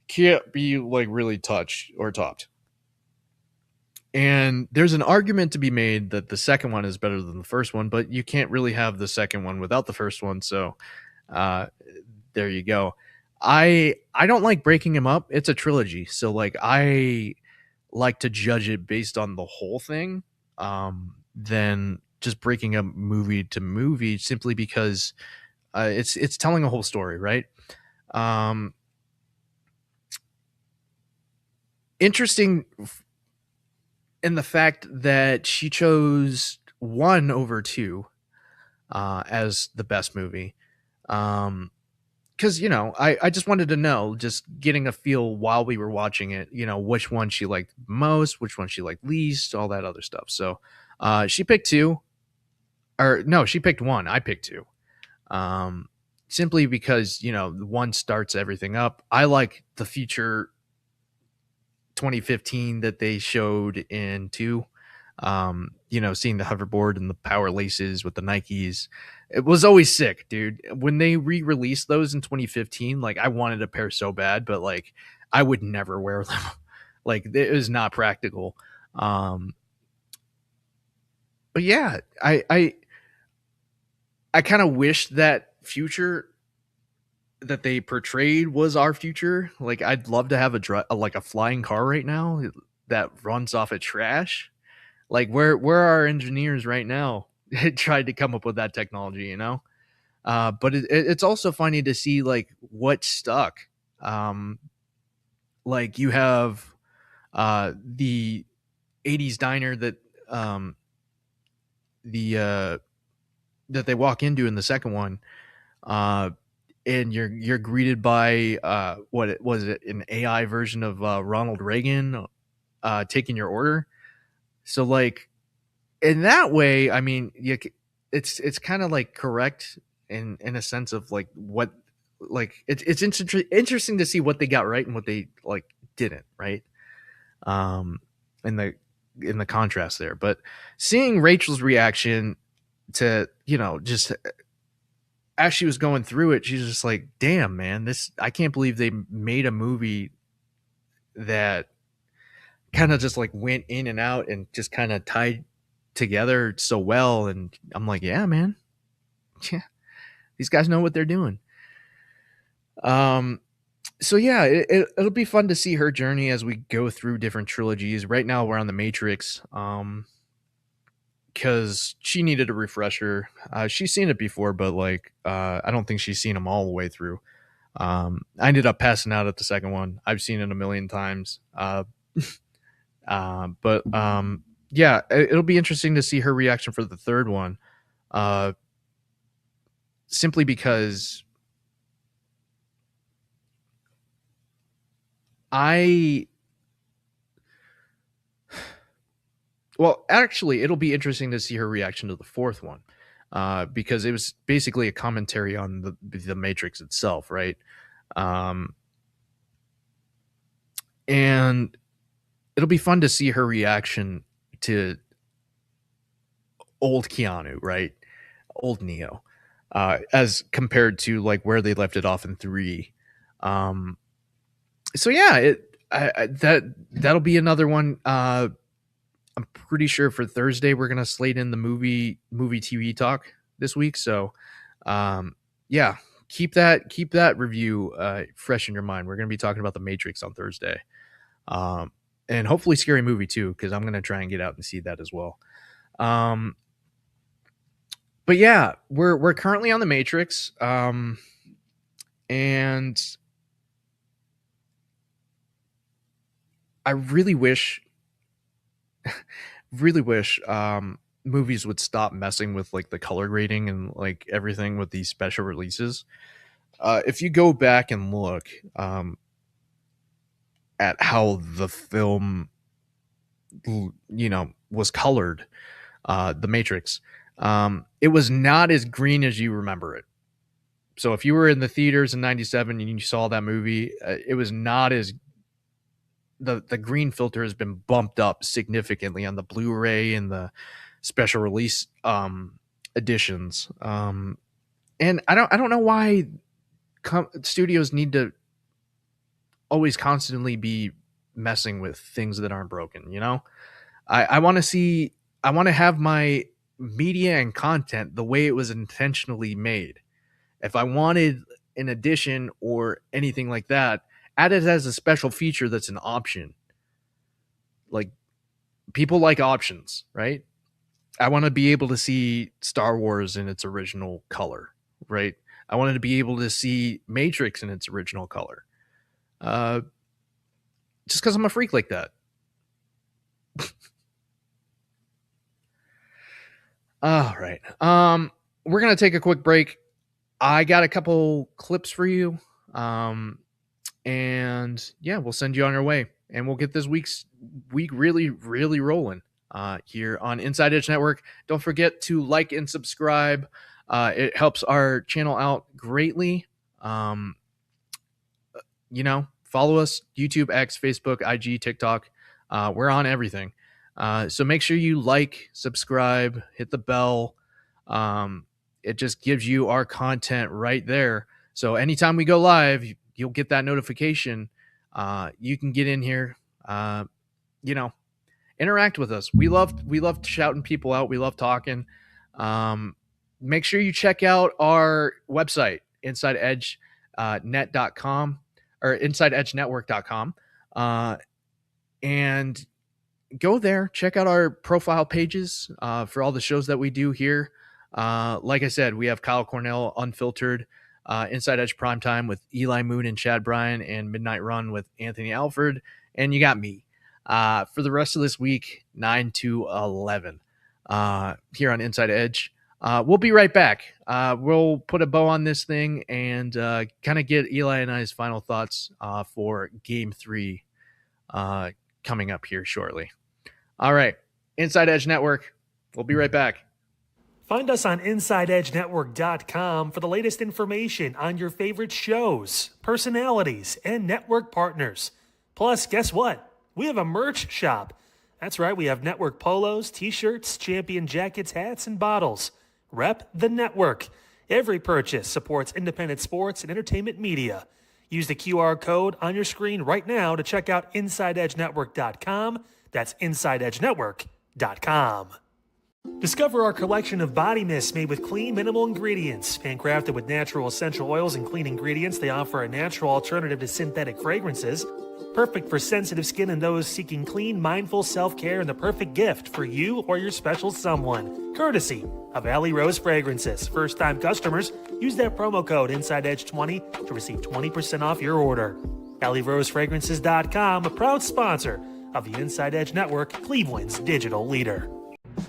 can't be like really touched or topped. And there's an argument to be made that the second one is better than the first one, but you can't really have the second one without the first one. So there you go. I don't like breaking them up. It's a trilogy. So like I like to judge it based on the whole thing than just breaking up movie to movie simply because it's telling a whole story, right? Interesting in the fact that she chose 1 over 2 as the best movie. Because, you know, I just wanted to know, just getting a feel while we were watching it, you know, which one she liked most, which one she liked least, all that other stuff. So she picked 2. Or no, she picked 1. I picked 2. Simply because, you know, 1 starts everything up. I like the future 2015 that they showed in 2. You know, seeing the hoverboard and the power laces with the Nikes, it was always sick, dude. When they re-released those in 2015, like I wanted a pair so bad, but like I would never wear them. Like it was not practical. But yeah, I kind of wish that future that they portrayed was our future. Like I'd love to have like a flying car right now that runs off of trash. Like where are our engineers right now? Tried to come up with that technology, you know. But it's also funny to see like what stuck. Like you have the 80s diner that that they walk into in the second one, and you're greeted by what was it, an AI version of Ronald Reagan taking your order. So like in that way, I mean, it's kind of like correct in a sense of like what, like it's interesting to see what they got right and what they like didn't, right? In the contrast there, but seeing Rachel's reaction to, you know, just as she was going through it, she's just like, damn, man, I can't believe they made a movie that kind of just like went in and out and just kind of tied together so well. And I'm like, yeah, man, yeah, these guys know what they're doing. So yeah, it'll be fun to see her journey as we go through different trilogies. Right now we're on the Matrix, because she needed a refresher. She's seen it before, but like I don't think she's seen them all the way through. I ended up passing out at the second one. I've seen it a million times. But yeah, it'll be interesting to see her reaction for the third one. Simply because well, actually, it'll be interesting to see her reaction to the fourth one, because it was basically a commentary on the Matrix itself, right? And it'll be fun to see her reaction to old Keanu, right? Old Neo, as compared to like where they left it off in 3. So yeah, that'll be another one. I'm pretty sure for Thursday we're gonna slate in the movie TV talk this week. So, yeah, keep that review fresh in your mind. We're gonna be talking about the Matrix on Thursday, and hopefully Scary Movie too, because I'm gonna try and get out and see that as well. But yeah, we're currently on the Matrix, and I really wish movies would stop messing with like the color grading and like everything with these special releases. If you go back and look at how the film, you know, was colored, The Matrix, it was not as green as you remember it. So if you were in the theaters in 97 and you saw that movie, it was not as, the green filter has been bumped up significantly on the Blu-ray and the special release editions. And I don't know why studios need to always constantly be messing with things that aren't broken, you know? I want to have my media and content the way it was intentionally made. If I wanted an addition or anything like that, add it as a special feature that's an option. Like, people like options, right? I want to be able to see Star Wars in its original color, right? I wanted to be able to see Matrix in its original color. Just because I'm a freak like that. All right. We're going to take a quick break. I got a couple clips for you. And yeah, we'll send you on your way. And we'll get this week really, really rolling here on Inside Edge Network. Don't forget to like and subscribe. It helps our channel out greatly. Follow us, YouTube, X, Facebook, IG, TikTok. We're on everything. So make sure you like, subscribe, hit the bell. It just gives you our content right there. So anytime we go live, you'll get that notification. You can get in here, interact with us. We love shouting people out. We love talking. Make sure you check out our website, InsideEdgeNet.com or InsideEdgeNetwork.com. And go there, check out our profile pages for all the shows that we do here. Like I said, we have Kyle Cornell Unfiltered, Inside Edge Primetime with Eli Moon and Chad Bryan, and Midnight Run with Anthony Alford. And you got me for the rest of this week, 9 to 11 here on Inside Edge. We'll be right back. We'll put a bow on this thing and kind of get Eli and I's final thoughts for Game 3 coming up here shortly. All right, Inside Edge Network. We'll be right back. Find us on InsideEdgeNetwork.com for the latest information on your favorite shows, personalities, and network partners. Plus, guess what? We have a merch shop. That's right, we have network polos, t-shirts, champion jackets, hats, and bottles. Rep the network. Every purchase supports independent sports and entertainment media. Use the QR code on your screen right now to check out InsideEdgeNetwork.com. That's InsideEdgeNetwork.com. Discover our collection of body mists made with clean, minimal ingredients. Handcrafted with natural essential oils and clean ingredients, they offer a natural alternative to synthetic fragrances. Perfect for sensitive skin and those seeking clean, mindful self-care, and the perfect gift for you or your special someone. Courtesy of Alley Rose Fragrances. First-time customers, use that promo code InsideEdge20 to receive 20% off your order. AlleyRoseFragrances.com, a proud sponsor of the Inside Edge Network, Cleveland's digital leader.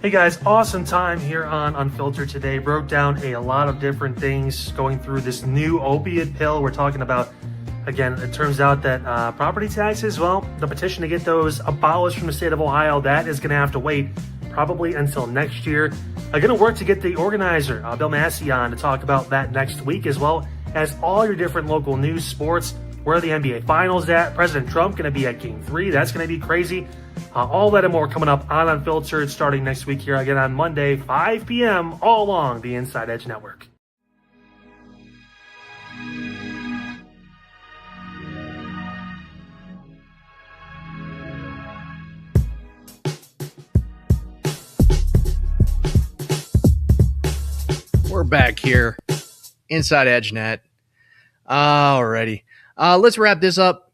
Hey guys, awesome time here on Unfiltered today. Broke down a lot of different things going through this new opiate pill. We're talking about, again, it turns out that property taxes, well, the petition to get those abolished from the state of Ohio, that is going to have to wait probably until next year. I'm going to work to get the organizer, Bill Massey, on to talk about that next week, as well as all your different local news, sports, where are the NBA Finals at, President Trump going to be at Game 3, that's going to be crazy. All that and more coming up on Unfiltered starting next week here again on Monday, 5 p.m., all along the Inside Edge Network. We're back here, Inside Edge Net. Alrighty. Let's wrap this up.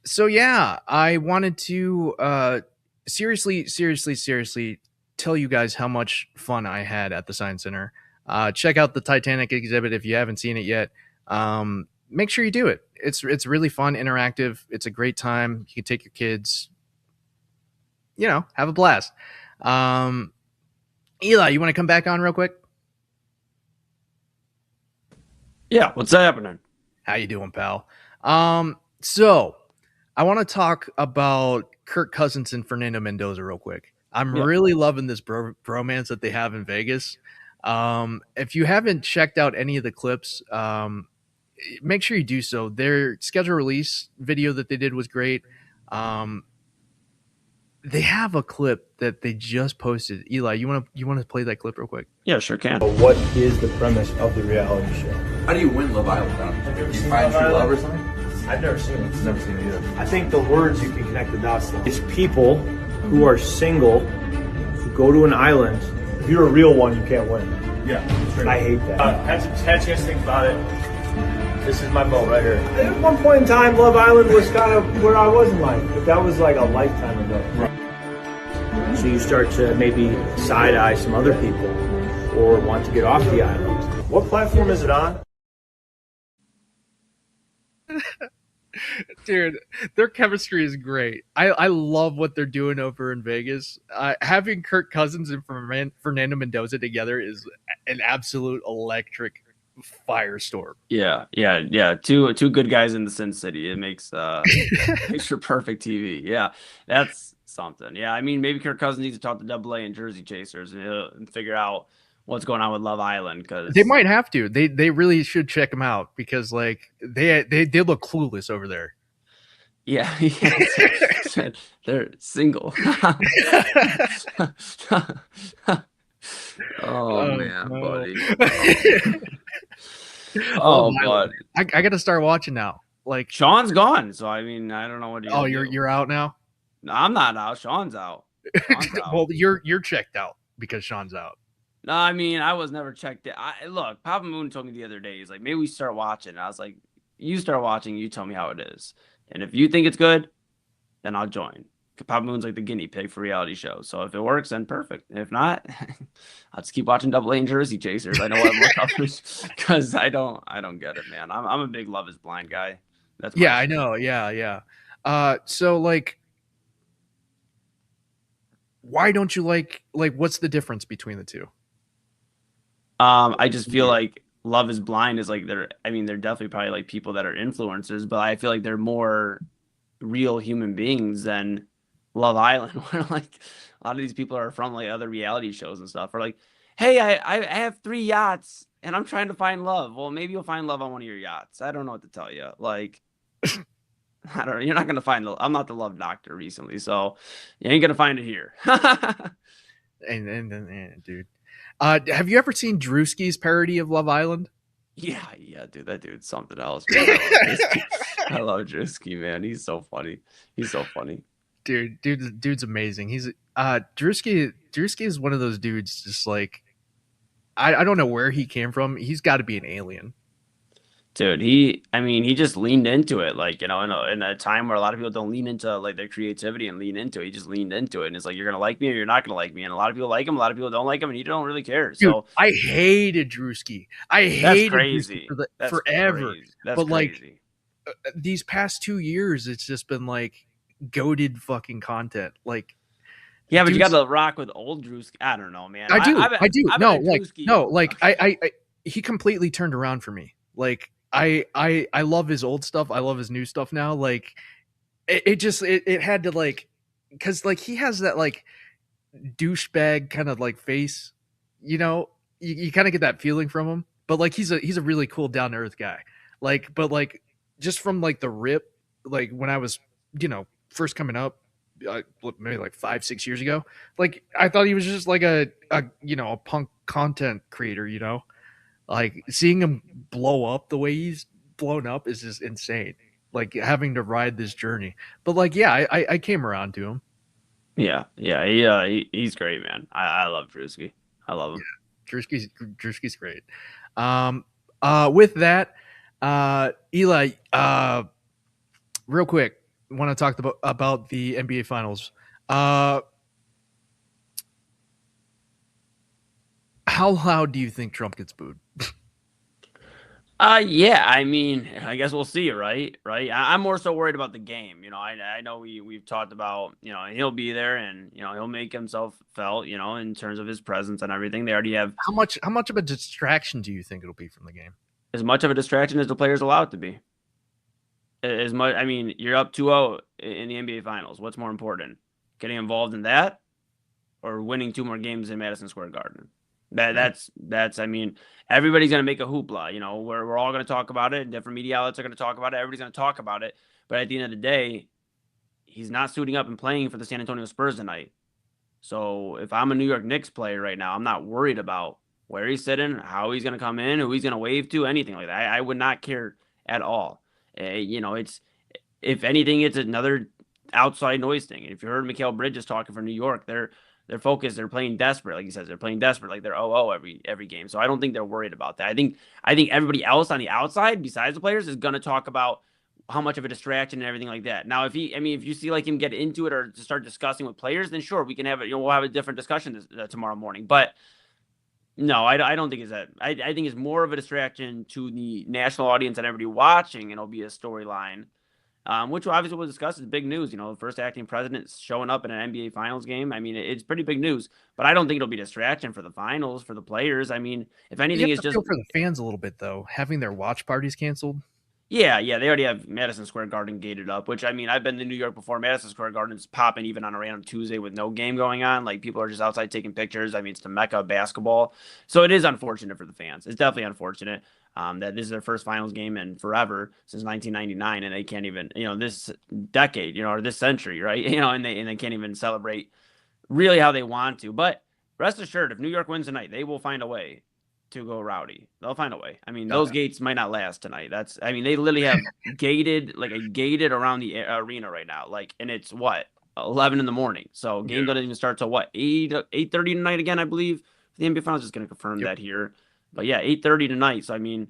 So yeah, I wanted to seriously tell you guys how much fun I had at the Science Center. Check out the Titanic exhibit if you haven't seen it yet. Make sure you do it. It's really fun, interactive. It's a great time. You can take your kids, have a blast. Eli, you want to come back on real quick? Yeah, what's happening? How you doing, pal? So I want to talk about Kirk Cousins and Fernando Mendoza real quick. I'm really loving this bromance that they have in Vegas. If you haven't checked out any of the clips, make sure you do so. Their schedule release video that they did was great. They have a clip that they just posted. Eli, you want to play that clip real quick? Yeah, sure can. What is the premise of the reality show? How do you win Love Island? Do you find true love or something? I've never seen it. Never seen it either. I think the words you can connect the dots to. It's people who are single, who go to an island. If you're a real one, you can't win. Yeah. I hate that. Had a chance to think about it. This is my boat right here. At one point in time, Love Island was kind of where I was in life, but that was like a lifetime ago. Right. So you start to maybe side-eye some other people or want to get off the island. What platform is it on? Dude, their chemistry is great. I love what they're doing over in Vegas. Having Kirk Cousins and Fernando Mendoza together is an absolute electric firestorm. Yeah. Two good guys in the Sin City. It makes makes for perfect TV. Yeah, that's something. Yeah, I mean, maybe Kirk Cousins needs to talk to AA and Jersey Chasers and figure out what's going on with Love Island, because they might have to. They really should check them out, because like they look clueless over there. Yeah. They're single. Oh man, no. buddy. Oh, buddy. I got to start watching now. Like, Sean's gone, so I mean, I don't know what. You're out now. No, I'm not out. Sean's out. Well, you're checked out because Sean's out. No, I mean, I was never checked it. Look, Papa Moon told me the other day, he's like, maybe we start watching. I was like, you start watching, you tell me how it is. And if you think it's good, then I'll join. Papa Moon's like the guinea pig for reality shows. So if it works, then perfect. If not, I'll just keep watching AA and Jersey Chasers. I know what I'm looking for, because I don't get it, man. I'm a big Love Is Blind guy. That's yeah, I know. Yeah. So like, why don't you like what's the difference between the two? I just feel like Love Is Blind is like they're definitely probably like people that are influencers, but I feel like they're more real human beings than Love Island, where like a lot of these people are from like other reality shows and stuff. Or like, hey, I have 3 yachts and I'm trying to find love. Well, maybe you'll find love on one of your yachts. I don't know what to tell you. Like, I don't know. You're not gonna find I'm not the love doctor recently, so you ain't gonna find it here. and dude. Have you ever seen Drewski's parody of Love Island? Yeah, dude. That dude's something else. I love Drewski, man. He's so funny. Dude's amazing. He's Drewski is one of those dudes, just like I don't know where he came from. He's got to be an alien. Dude, he just leaned into it, like, in a time where a lot of people don't lean into like their creativity and lean into it. He just leaned into it, and it's like, you're gonna like me or you're not gonna like me. And a lot of people like him, a lot of people don't like him, and he don't really care. Dude, so I hated Drewski. I hated crazy. Drewski That's forever. Crazy. That's but crazy. Like these past 2 years, it's just been like goated fucking content. Like, yeah, but you got to rock with old Drewski. I don't know, man. I do. I he completely turned around for me. Like, I love his old stuff. I love his new stuff now. Like, it had to, like, because like he has that like douchebag kind of like face, you kind of get that feeling from him. But like he's a really cool, down to earth guy. Like, but like just from like the rip, like when I was first coming up, maybe like 5-6 years ago, like I thought he was just like a punk content creator. Like, seeing him blow up the way he's blown up is just insane. Like, having to ride this journey. But like, yeah, I came around to him. Yeah, he's great, man. I love Drewski. I love him. Yeah, Drewski's great. With that, Eli, real quick, want to talk about the NBA Finals. How loud do you think Trump gets booed? Yeah, I mean, I guess we'll see, right? I'm more so worried about the game. I know we've talked about, he'll be there and, he'll make himself felt, in terms of his presence and everything. They already have. How much of a distraction do you think it'll be from the game? As much of a distraction as the players allow it to be. As much, I mean, you're up 2-0 in the NBA Finals. What's more important? Getting involved in that or winning 2 more games in Madison Square Garden? That's I mean, everybody's going to make a hoopla, we're all going to talk about it. Different media outlets are going to talk about it. Everybody's going to talk about it. But at the end of the day, he's not suiting up and playing for the San Antonio Spurs tonight. So if I'm a New York Knicks player right now, I'm not worried about where he's sitting, how he's going to come in, who he's going to wave to, anything like that. I would not care at all. It's, if anything, it's another outside noise thing. And if you heard Mikal Bridges talking for New York, they're focused. They're playing desperate, like he says. They're playing desperate, like they're 0-0 every game. So I don't think they're worried about that. I think everybody else on the outside, besides the players, is going to talk about how much of a distraction and everything like that. Now, if you see like him get into it or to start discussing with players, then sure, we can have it. We'll have a different discussion tomorrow morning. But no, I don't think it's that. I think it's more of a distraction to the national audience and everybody watching, and it'll be a storyline, which obviously we'll discuss is big news. The first acting president showing up in an NBA Finals game. I mean, it's pretty big news, but I don't think it'll be a distraction for the finals, for the players. I mean, if anything, You it's have to just feel for the fans a little bit, though, having their watch parties canceled. Yeah, they already have Madison Square Garden gated up, which, I mean, I've been to New York before. Madison Square Garden's popping even on a random Tuesday with no game going on. Like, people are just outside taking pictures. I mean, it's the mecca of basketball. So it is unfortunate for the fans. It's definitely unfortunate that this is their first finals game in forever since 1999, and they can't even, this decade, or this century, right? And they can't even celebrate really how they want to. But rest assured, if New York wins tonight, they will find a way to go rowdy. They'll find a way. I mean, those gates might not last tonight. They literally have gated around the arena right now. Like, and it's 11 in the morning. So game doesn't even start till 8:30 tonight again, I believe. The NBA Finals is going to confirm that here. But yeah, 8:30 tonight. So I mean,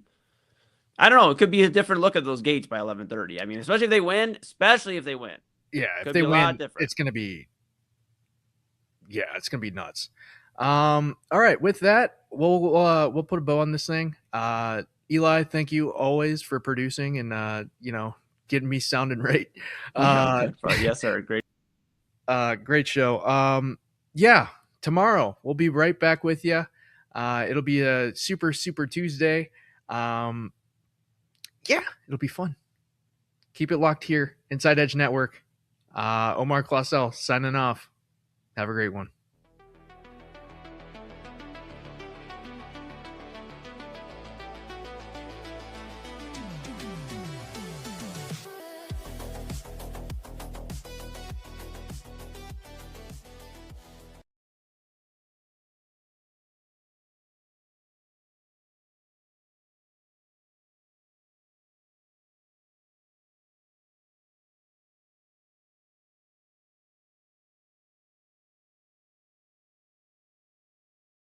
I don't know. It could be a different look at those gates by 11:30. I mean, especially if they win. Yeah, Could if they be a lot win, different. it's gonna be nuts. All right, with that, we'll put a bow on this thing. Eli, thank you always for producing and getting me sounding right. Yes, sir. Great. Great show. Tomorrow we'll be right back with you. It'll be a super Tuesday. It'll be fun. Keep it locked here, Inside Edge Network. Omar Claussell signing off. Have a great one.